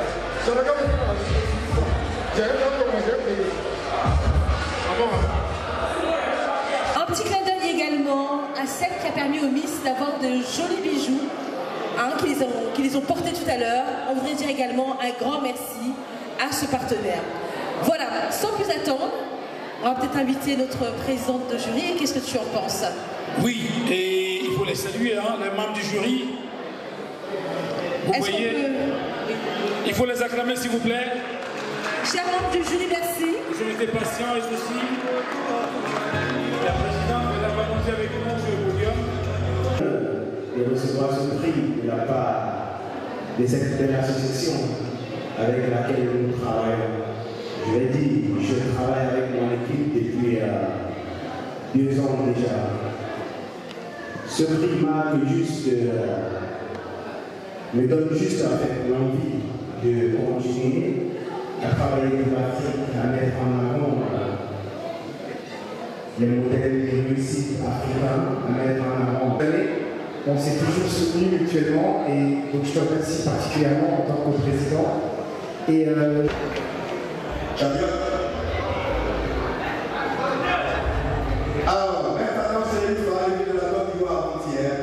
Je regarde j'ai payé.
Un petit clin d'œil également à celle qui a permis aux Miss d'avoir de jolis bijoux qui les ont portés tout à l'heure. On voudrait dire également un grand merci à ce partenaire. Voilà, sans plus attendre, on va peut-être inviter notre présidente de jury. Qu'est-ce que tu en penses?
Oui, et il faut les saluer, hein, les membres du jury. Vous voyez, il faut les acclamer s'il vous plaît.
Chers membres du jury, merci.
Ils ont été patients et ceci. La présidente de la volonté avec nous sur le podium.
Et recevoir ce prix de la part de cette belle association avec laquelle nous travaillons. Je l'ai dit, je travaille avec mon équipe depuis 2 ans déjà. Ce prix marque juste, me donne juste en fait l'envie de continuer à travailler pour l'Afrique, à mettre en avant les modèles de réussite africains, à mettre en avant. On s'est toujours soutenus mutuellement et donc je te remercie particulièrement en tant que président. Et
alors, maintenant, c'est une arrivée de la Côte d'Ivoire avant-hier.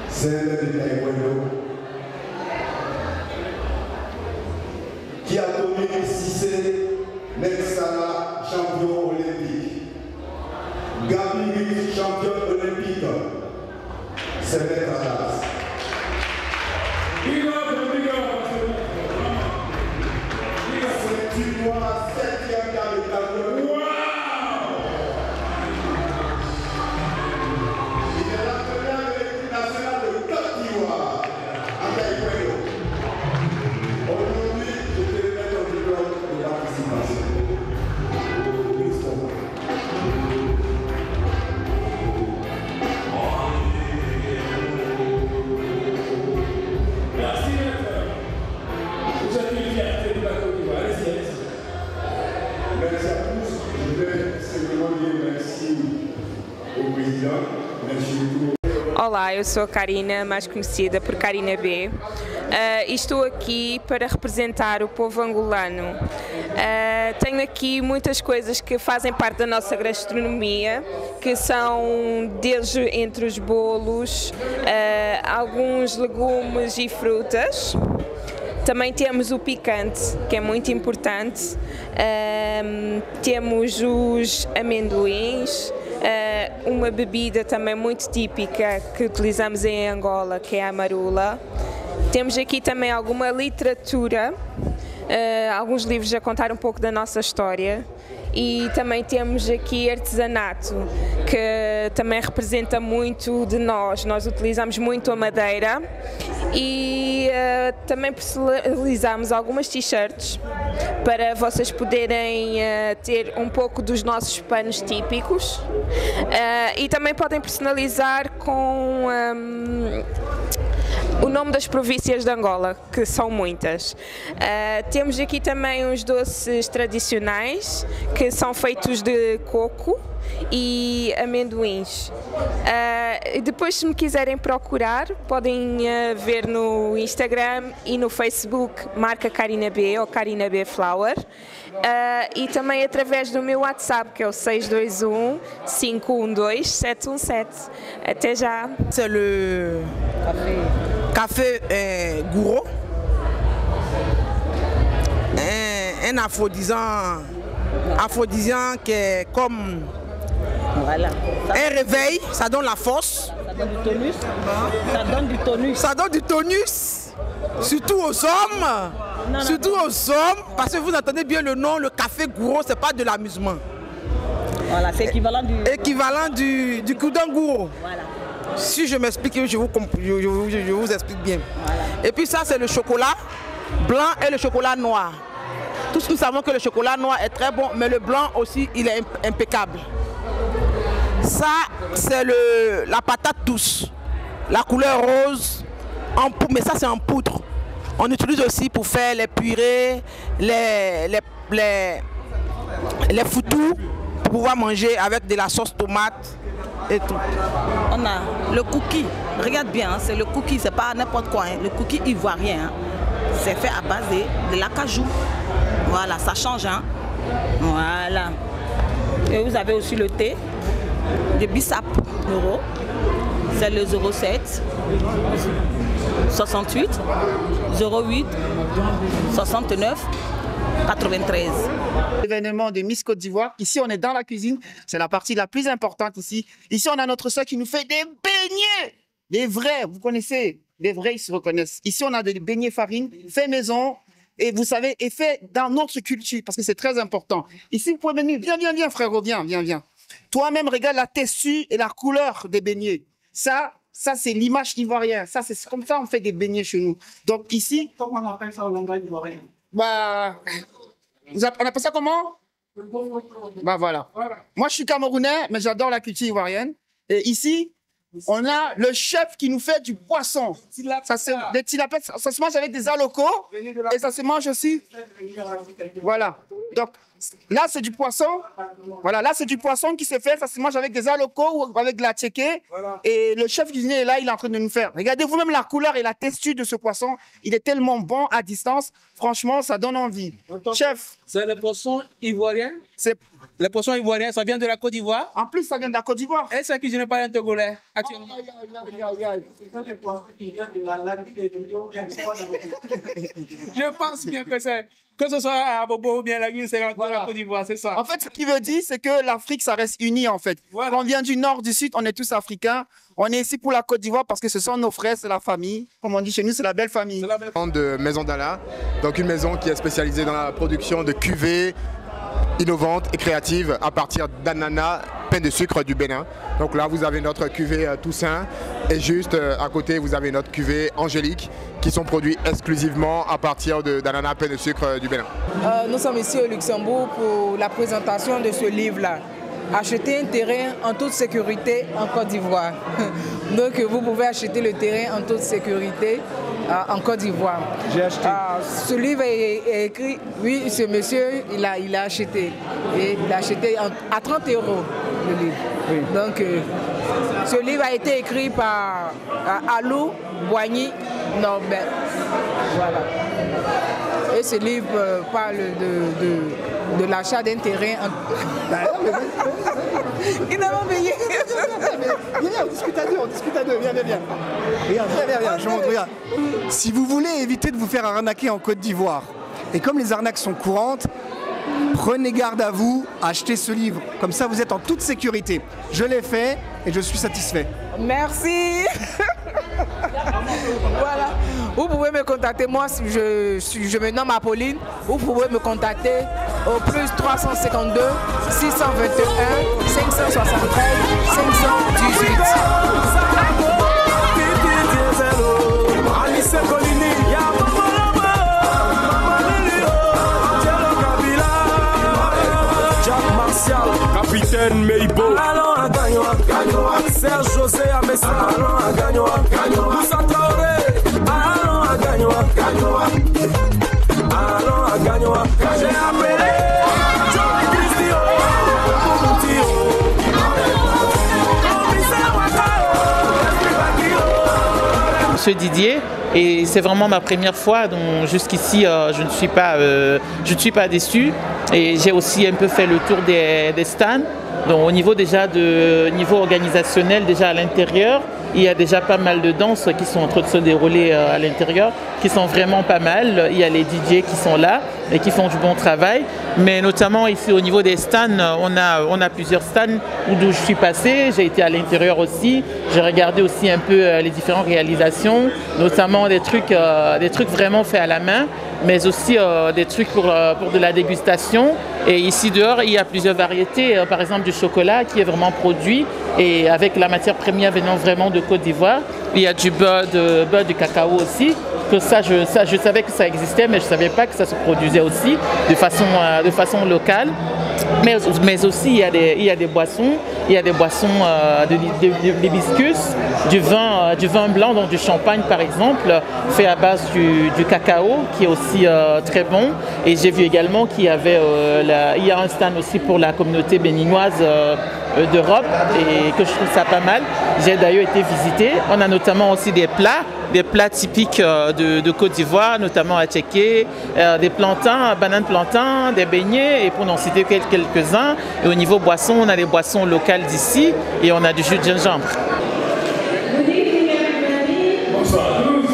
C'est le de Taekwondo qui a connu Cissé Nexala, champion olympique. Gabi, champion olympique. C'est mettre à place. C'est une fois 7e quart de tableau. Wow! Il est la première de l'équipe nationale de Côte d'Ivoire en taekwondo. Aujourd'hui, je vais remettre au diplôme de participation.
Merci maître. Vous avez une fierté de la Côte d'Ivoire. Allez-y, allez-y.
Merci à tous. Je vais simplement dire merci au président. Merci beaucoup.
Olá, eu sou a Karina, mais conhecida por Karina B. E estou aqui para representar o povo angolano. Tenho aqui muitas coisas que fazem parte da nossa gastronomia, que são desde entre os bolos, alguns legumes e frutas. Também temos o picante, que é muito importante. Temos os amendoins, uma bebida também muito típica que utilizamos em Angola, que é a marula. Temos aqui também alguma literatura, alguns livros a contar um pouco da nossa história. E também temos aqui artesanato, que também representa muito de nós. Nós utilizamos muito a madeira e também personalizamos algumas t-shirts para vocês poderem ter um pouco dos nossos panos típicos. E também podem personalizar com o nome das províncias de Angola, que são muitas. Temos aqui também uns doces tradicionais, que são feitos de coco e amendoins. Depois, se me quiserem procurar, podem ver no Instagram e no Facebook, marca Karina B ou Karina B Flower. E também através do meu WhatsApp, que é o 621 512 717. Até já!
C'est le café gouro, un aphrodisiant qui est comme un réveil, ça donne la force.
Ça donne du tonus. Ça donne du tonus.
Ça donne du tonus, surtout aux hommes. Surtout aux hommes, parce que vous entendez bien le nom, le café gouro, c'est pas de l'amusement.
Voilà, c'est équivalent
du Koudang gouro.
Voilà.
Si je m'explique, je vous explique bien. Voilà. Et puis ça, c'est le chocolat blanc et le chocolat noir. Tous nous savons que le chocolat noir est très bon, mais le blanc aussi, il est impeccable. Ça, c'est la patate douce. La couleur rose, mais ça c'est en poudre. On utilise aussi pour faire les purées, les foutous, pour pouvoir manger avec de la sauce tomate et tout.
On a le cookie, regarde bien, c'est le cookie, c'est pas n'importe quoi, le cookie ivoirien. C'est fait à base de l'acajou. Voilà, ça change. Voilà. Et vous avez aussi le thé de Bissap Euro. C'est le 07 68 08 69 93.
L'événement de Miss Côte d'Ivoire. Ici, on est dans la cuisine. C'est la partie la plus importante ici. Ici, on a notre soeur qui nous fait des beignets. Les vrais, vous connaissez. Les vrais, ils se reconnaissent. Ici, on a des beignets farine, fait maison. Et vous savez, et fait dans notre culture, parce que c'est très important. Ici, vous pouvez venir. Viens, frérot, viens. Toi-même, regarde la texture et la couleur des beignets. Ça c'est l'image ivoirienne. Ça, c'est comme ça on fait des beignets chez nous. Donc ici... Comment on appelle ça en langage ivoirien? Bah, on appelle ça comment? Bah voilà. Moi, je suis camerounais, mais j'adore la culture ivoirienne. Et ici, on a le chef qui nous fait du poisson. Des tilapia, ça se mange avec des alocos et ça se mange aussi. Voilà. Donc, là, c'est du poisson. Voilà, là, c'est du poisson qui se fait. Ça se mange avec des alocos ou avec de la tchéké. Et le chef cuisinier est là, il est en train de nous faire. Regardez vous-même la couleur et la texture de ce poisson. Il est tellement bon à distance. Franchement, ça donne envie. Chef.
C'est le poisson ivoirien? Le poisson ivoirien, ça vient de la Côte d'Ivoire?
En plus, ça vient de la Côte d'Ivoire.
Et ça cuisiné par un Togolais actuellement? Je pense bien que c'est... Que ce soit à Bobo ou bien la ville, c'est la Côte d'Ivoire, c'est ça.
En fait, ce qui veut dire, c'est que l'Afrique, ça reste uni, en fait. Voilà. On vient du nord, du sud, on est tous africains. On est ici pour la Côte d'Ivoire parce que ce sont nos frères, c'est la famille. Comme on dit chez nous, c'est la belle famille.
De Maison d'Ala, donc une maison qui est spécialisée dans la production de cuvées innovantes et créatives à partir d'ananas, pain de sucre du Bénin. Donc là, vous avez notre cuvée Toussaint et juste à côté, vous avez notre cuvée Angélique qui sont produits exclusivement à partir d'ananas, pain de sucre du Bénin.
Nous sommes ici au Luxembourg pour la présentation de ce livre-là. Acheter un terrain en toute sécurité en Côte d'Ivoire. Donc vous pouvez acheter le terrain en toute sécurité en Côte d'Ivoire. J'ai acheté. Ce livre est écrit, oui, ce monsieur, il a acheté. Et il a acheté à 30 € le livre. Oui. Donc ce livre a été écrit par Alou Boigny Norbert. Voilà. Et ce livre parle de l'achat d'un terrain. Il n'a pas payé.
Viens, on discute à deux, viens. Regarde, je montre, regarde.
Si vous voulez éviter de vous faire arnaquer en Côte d'Ivoire, et comme les arnaques sont courantes, prenez garde à vous, achetez ce livre. Comme ça, vous êtes en toute sécurité. Je l'ai fait et je suis satisfait.
Merci. Voilà. Vous pouvez me contacter, moi, je me nomme Apolline. Vous pouvez me contacter au plus 352 621 573 518.
Capitaine Meibo. Allons à Gagnoa, Serge José Amessa. Allons à Gagnoa, Moussa Traoré. Allons à Gagnoa, allons à Gagnoa. J'ai appelé Johnny Christio pour mon tiro.
Monsieur Didier, et c'est vraiment ma première fois, donc jusqu'ici je ne suis pas déçu. Et j'ai aussi un peu fait le tour des stands. Donc au niveau déjà niveau organisationnel, déjà à l'intérieur, il y a déjà pas mal de danses qui sont en train de se dérouler à l'intérieur, qui sont vraiment pas mal. Il y a les DJ qui sont là et qui font du bon travail. Mais notamment ici au niveau des stands, on a plusieurs stands d'où je suis passé. J'ai été à l'intérieur aussi. J'ai regardé aussi un peu les différentes réalisations, notamment des trucs vraiment faits à la main, mais aussi des trucs pour de la dégustation. Et ici dehors, il y a plusieurs variétés, par exemple du chocolat qui est vraiment produit et avec la matière première venant vraiment de Côte d'Ivoire. Il y a du beurre, du cacao aussi. ça, je savais que ça existait, mais je ne savais pas que ça se produisait aussi de façon locale. Mais aussi, il y a des boissons, de l'hibiscus, du vin blanc, donc du champagne par exemple, fait à base du cacao, qui est aussi très bon. Et j'ai vu également qu'il y avait il y a un stand aussi pour la communauté béninoise d'Europe, et que je trouve ça pas mal. J'ai d'ailleurs été visiter. On a notamment aussi des plats typiques de Côte d'Ivoire, notamment à Tchéké, des plantains, bananes plantains, des beignets, et pour n'en citer quelques-uns. Et au niveau boisson, on a les boissons locales d'ici et on a du jus de gingembre.
Bonsoir à tous.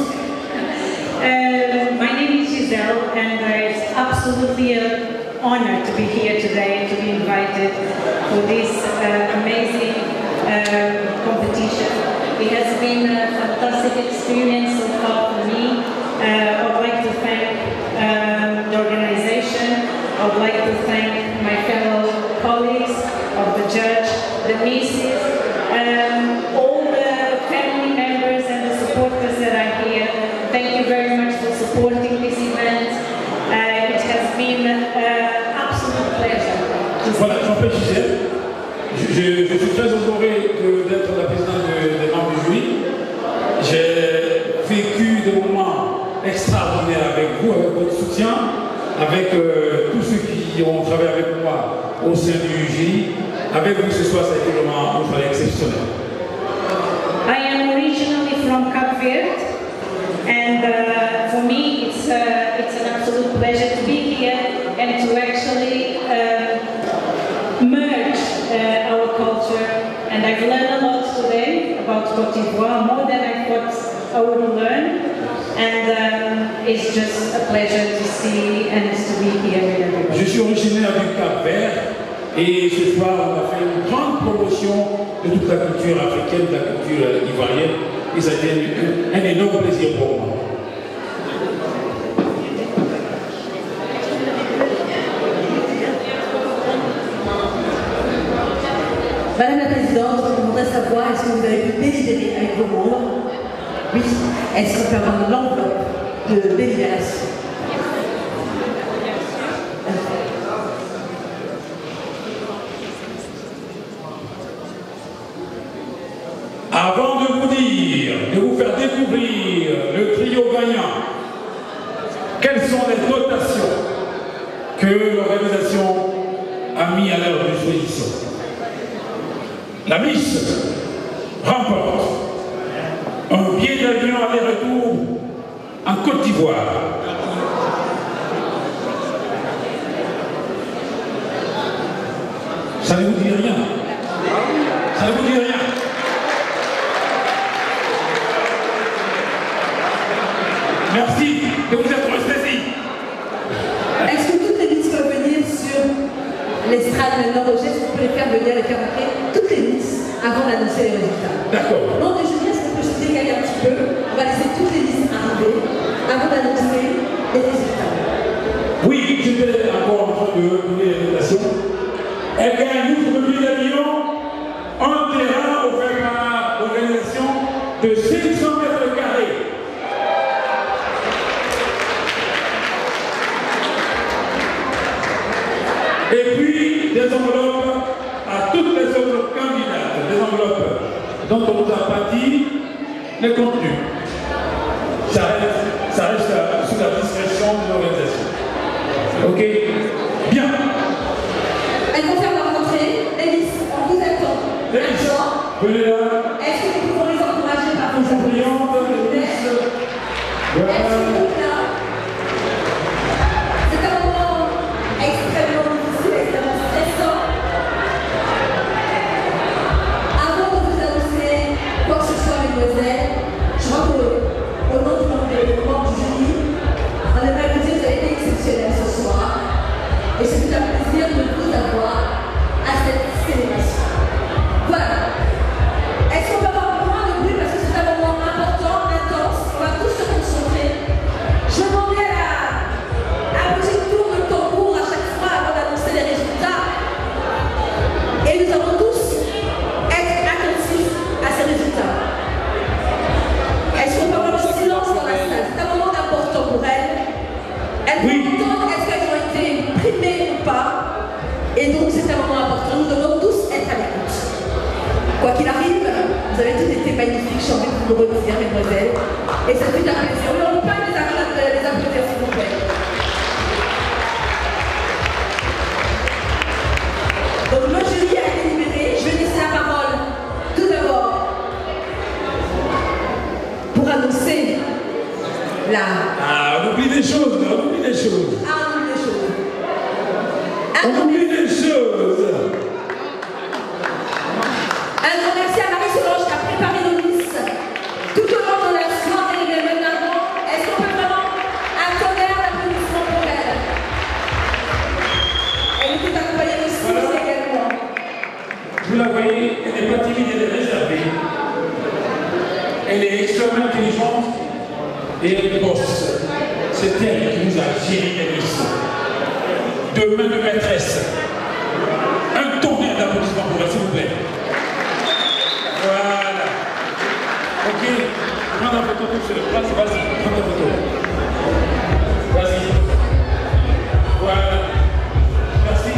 My name is Giselle, and it's absolutely an honor to be here today, to be invited for this amazing competition. It has been a fantastic experience so far for me. I would like to thank the organization. I would like to thank my fellow colleagues of the judge, the misses, all the family members and the supporters that are here. Thank you very much for supporting this event. It has been an absolute pleasure.
Voilà, je m'appelle Gisèle. Je suis très honoré d'être la présidente des membres du jury. J'ai vécu des moments extraordinaires avec vous, avec votre soutien, avec tous ceux qui ont travaillé avec moi au sein du jury. Avec vous ce soir, ça a été vraiment un travail exceptionnel.
I am originally from Cape Verde, and for me it's an absolute pleasure to be here and to actually merge our culture. And I've learned a lot today about Côte d'Ivoire, more than I thought I would learn. And it's just a pleasure to see and to be here with everybody.
Je suis originaire du Cap-Vert et ce soir on a fait une grande promotion de toute la culture africaine, de la culture ivoirienne, et ça a été un énorme plaisir pour moi.
Madame la Présidente, je voudrais savoir, est-ce que vous avez pu délibérer avec vos membres? Oui. Est-ce qu'on peut avoir l'enveloppe de délibération?
Avant de vous dire, de vous faire découvrir le trio gagnant, quelles sont les dotations que l'organisation a mis à leur disposition? La Miss remporte un billet d'avion aller-retour en Côte d'Ivoire. Ça ne vous dit rien? Ça ne vous dit rien? Merci de vous être ressaisi.
Est-ce que toutes les Miss peuvent venir sur l'estrade maintenant? Est-ce qu'on peut les faire venir, les faire entrer toutes les Miss avant d'annoncer les résultats?
D'accord.
Non, mais je est-ce qu'on peut se décaler un petit peu? On va laisser toutes les Miss arriver avant d'annoncer les résultats.
Oui, je vais encore en train de donner les notations. Elle gagne pour le billet d'avion un terrain offert par l'organisation de 500 mètres carrés. Et puis des enveloppes à toutes les autres candidates, des enveloppes dont on ne vous a pas dit le contenu. Ça reste sous la discrétion de l'organisation. Ok? Bien.
Elles vont faire leur rentrée. Élise, on vous attend.
Venez là.
Est-ce que nous pouvons les encourager par vos applaudissements? Voilà. C'est un moment extrêmement difficile, extrêmement stressant. Avant de vous annoncer quoi que ce soit, mesdemoiselles, je crois qu'au nom du membres du jury, on aimerait vous dire que vous avez été exceptionnels ce soir. Et c'est un plaisir de vous avoir à cette célébration. Voilà. Vous avez tous été magnifiques, chantez pour le redire, mesdemoiselles. Et ça fait un plaisir. Mais on peut pas les applaudir, s'il vous plaît. Donc le jury a été libéré. Je vais laisser la parole tout d'abord pour annoncer la...
Ah, on oublie des choses, là, on oublie des choses.
Ah, on oublie des choses.
On oublie des choses.
Un grand merci à Marie-Solange qui a préparé nos Miss tout au long de la soirée, mais maintenant, est-ce qu'on peut vraiment un tonnerre d'applaudissements pour elle? Elle était accompagnée de Sylvie également.
Vous la voyez, elle n'est pas timide, elle est réservée. Elle est extrêmement intelligente et elle bosse. C'est elle qui nous a géré les Miss. De main de maîtresse. Un tonnerre d'applaudissements pour elle, s'il vous plaît. Voilà. Ok. Prends la photo tout seul. Vas-y, prends la photo. Vas-y. Voilà. Merci.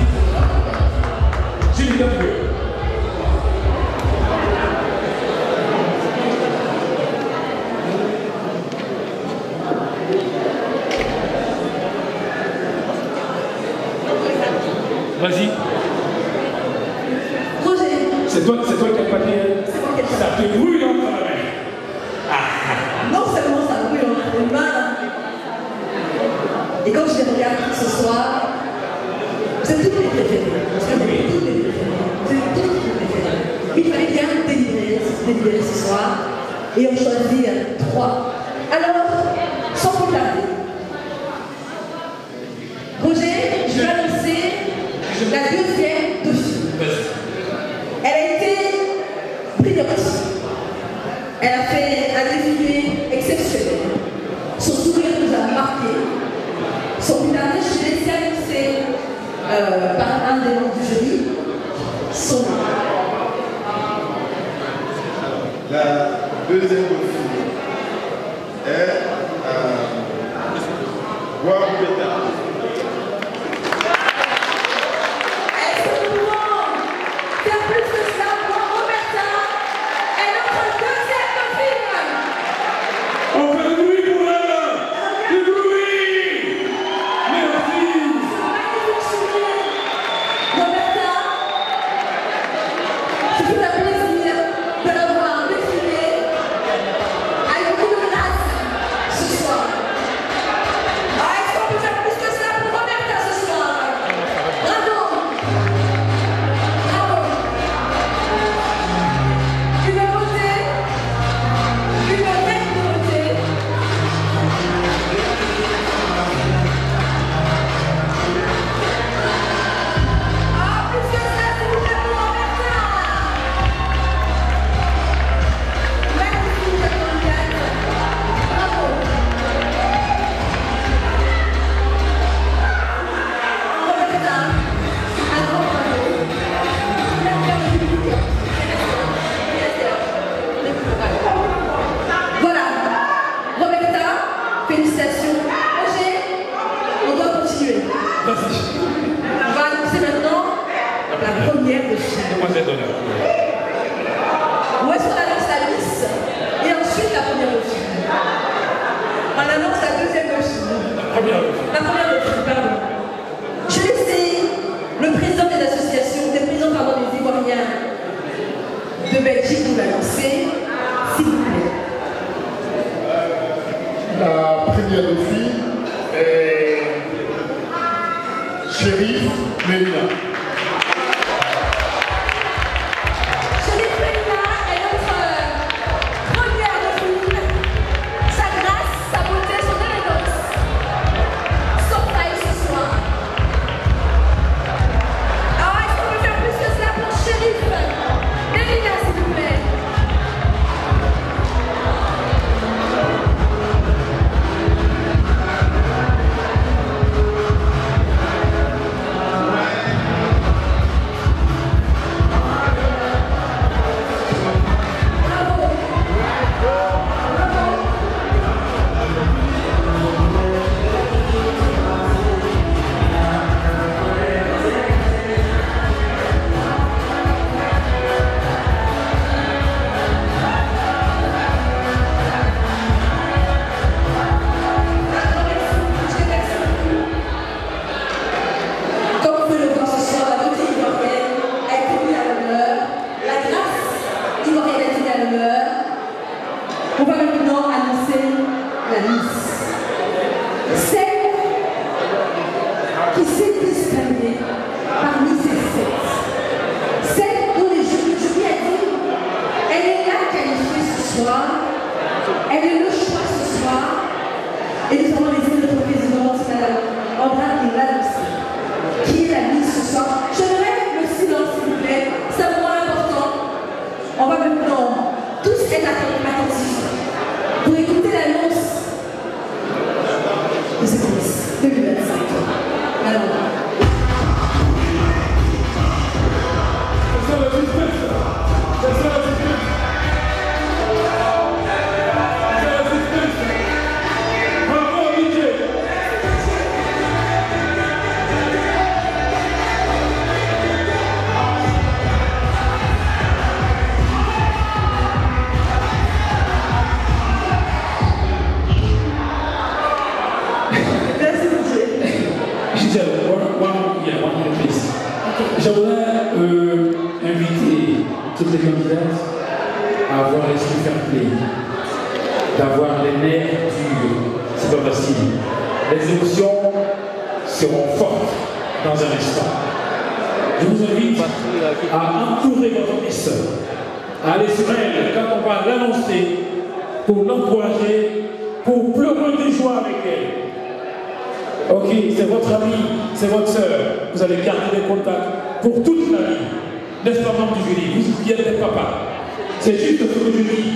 J'ai une dame. Vas-y.
Roger.
C'est toi qui as pâté.
C'est moi qui ai pâté.
Ça te brûle entre la main.
Non seulement ça brûle entre les mains. Et quand je les regarde ce soir, vous êtes toutes mes préférées. Parce que vous êtes toutes mes préférées. Vous êtes toutes mes préférées. Il fallait bien délibérer ce soir et en choisir 3. Alors, sans plus tarder, Roger, je vais annoncer la deuxième dauphine. Elle a été brillante. Elle a fait un défilé exceptionnel. Son sourire nous a marqué. Son bulletin, je l'ai laissé annoncer par un des membres du jury. Son nom.
La deuxième dauphine est Wabeta.
inviter toutes les candidates à avoir l'esprit fair play, d'avoir les nerfs durs. C'est pas facile. Les émotions seront fortes dans un instant. Je vous invite à entourer votre miss, à aller sur elle quand on va l'annoncer, pour l'encourager, pour pleurer de joie avec elle. Ok, c'est votre ami, c'est votre soeur, vous allez garder des contacts pour toute la vie. N'est-ce pas, membre du jury? Vous qui êtes papa. C'est juste ce que je dis,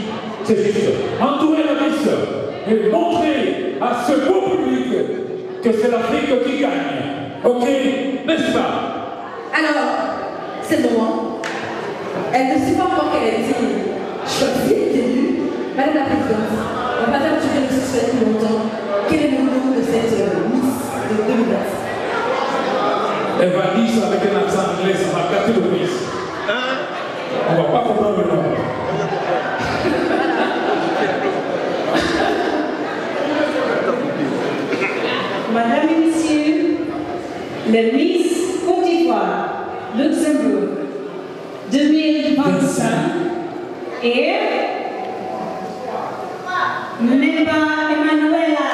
c'est juste. Entourer la miss et montrer à ce beau public que c'est l'Afrique qui gagne. Ok, n'est-ce pas?
Alors, c'est le moment. Elle ne sait pas encore qu'elle a été choisie, élue. Madame la Présidente, on va pas faire durer le succès plus longtemps. Quel est le nom de cette Miss de 2020?
Elle va dire ça avec un accent anglais, ça va gâter le Miss. On va pas comprendre le nom.
Madame et Messieurs, le Miss Côte d'Ivoire, Luxembourg 2025 et Meba Emanuela.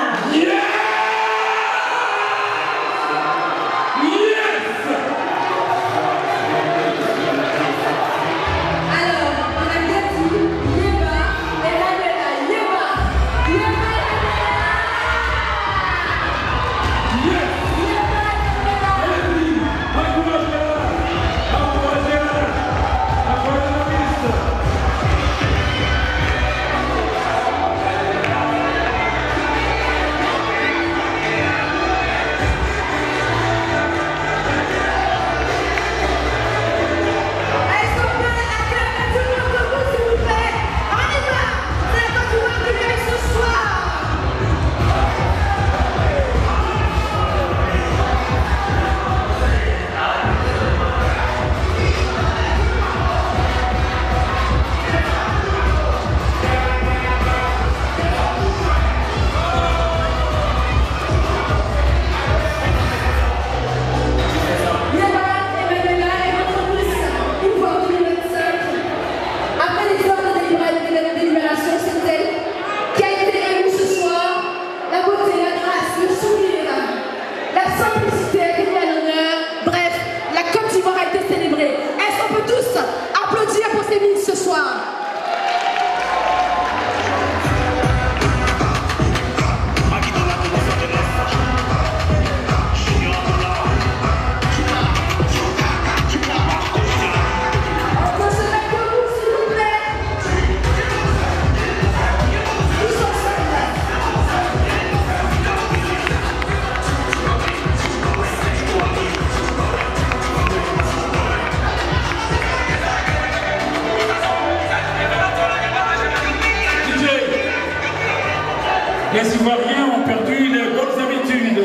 Les Ivoiriens ont perdu les bonnes habitudes.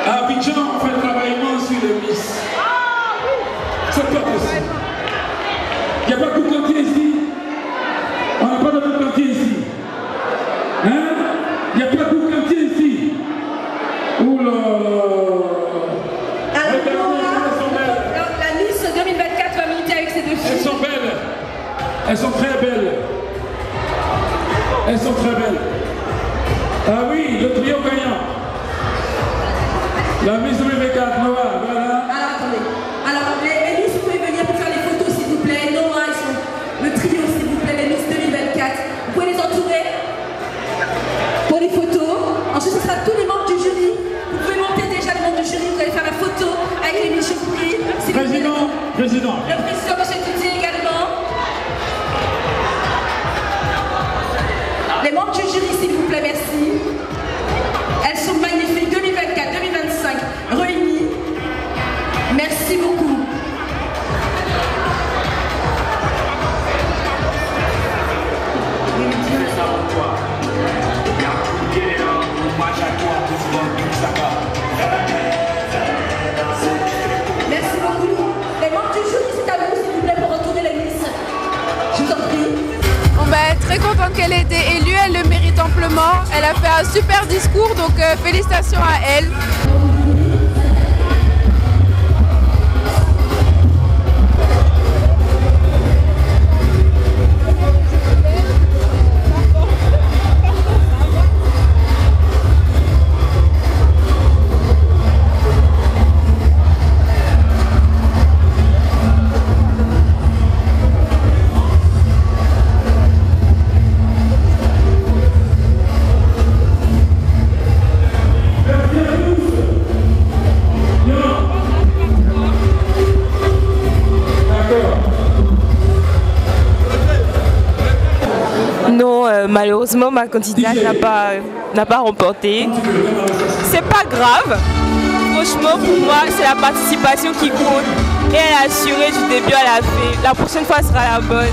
À Abidjan, on fait le travaillement sur les Miss. C'est pas possible. Il n'y a pas de cantier ici. On n'a pas de cantier ici. Hein? Il n'y a pas de cantier ici. Oula.
La Miss 2024 va militer avec ses deux filles.
Elles sont belles. Elles sont très belles. Elles sont très belles. Ah oui, le trio gagnant. La Miss 2024, Noah, voilà.
Alors attendez. Alors les Miss, vous pouvez venir pour faire les photos s'il vous plaît. Noah, le trio s'il vous plaît, les Miss 2024. Vous pouvez les entourer pour les photos. Ensuite, ce sera tous les membres du jury. Vous pouvez monter déjà les membres du jury. Vous allez faire la photo avec les Miss, je vous prie.
Président.
Le président, monsieur Toutier également. Les membres du jury, s'il vous plaît, merci. Elles sont magnifiques, 2024-2025, réunies. Merci beaucoup. Merci beaucoup. Les membres du jury, c'est à vous, s'il vous plaît, pour retourner les Miss. Je vous en prie.
On va être très contente qu'elle ait été élue, elle le mérite amplement. Elle a fait un super discours, donc félicitations à elle.
malheureusement, ma candidate n'a pas remporté. C'est pas grave. Franchement, pour moi, c'est la participation qui compte. Et elle a assuré du début à la fin. La prochaine fois sera la bonne.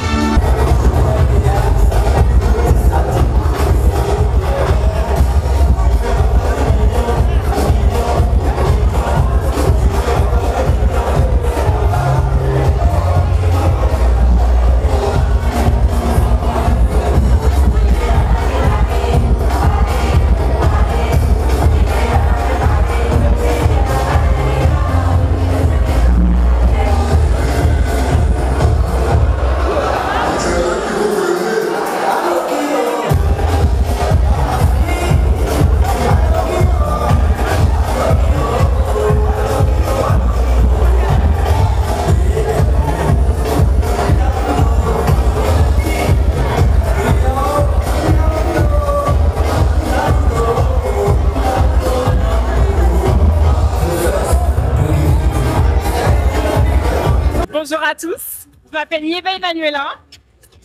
Bonjour à tous, je m'appelle Nieva Emmanuela,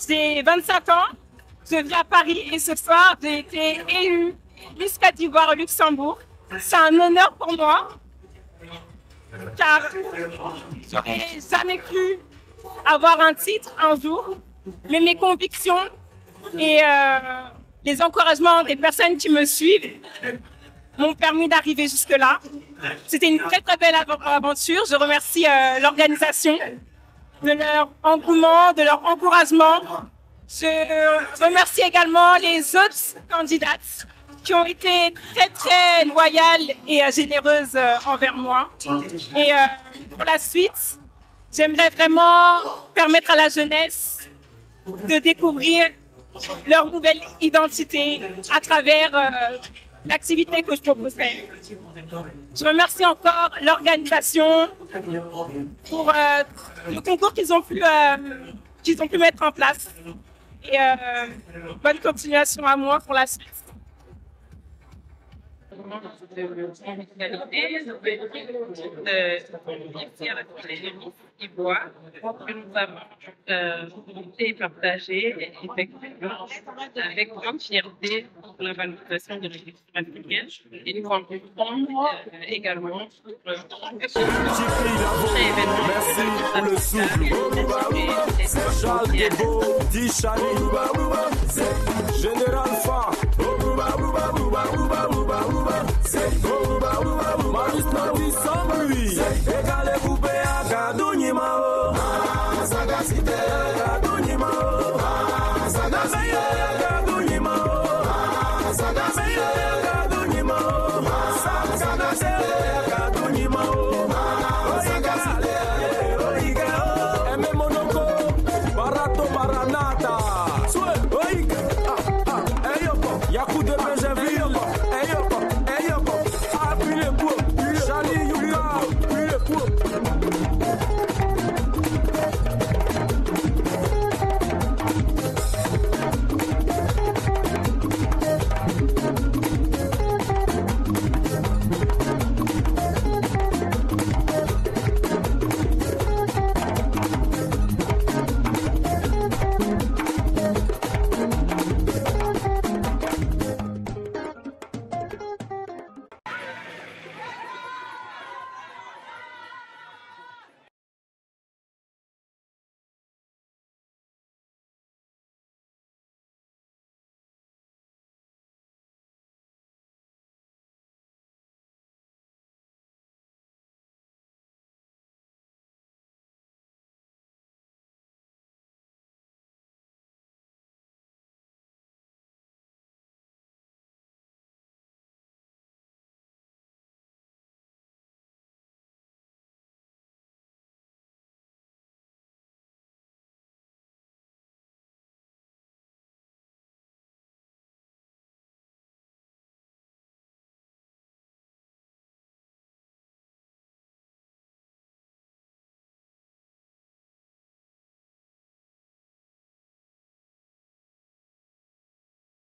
j'ai 25 ans, je vis à Paris et ce soir j'ai été élue Miss Côte d'Ivoire au Luxembourg. C'est un honneur pour moi car j'aurais jamais cru avoir un titre un jour, mais mes convictions et les encouragements des personnes qui me suivent m'ont permis d'arriver jusque-là. C'était une très très belle aventure. Je remercie l'organisation de leur engouement, de leur encouragement. Je remercie également les autres candidates qui ont été très très loyales et généreuses envers moi. Et pour la suite, j'aimerais vraiment permettre à la jeunesse de découvrir leur nouvelle identité à travers l'activité que je proposerai. Je remercie encore l'organisation pour le concours qu'ils ont pu mettre en place. Et bonne continuation à moi pour la suite.
Que nous avons monté et partagé effectivement avec grande fierté pour la valorisation de l'éducation africaine et nous rencontrons également
Merci pour le souffle. C'est Charles Debo, Dichani, Général Fa, c'est Maurice Nadi sans lui.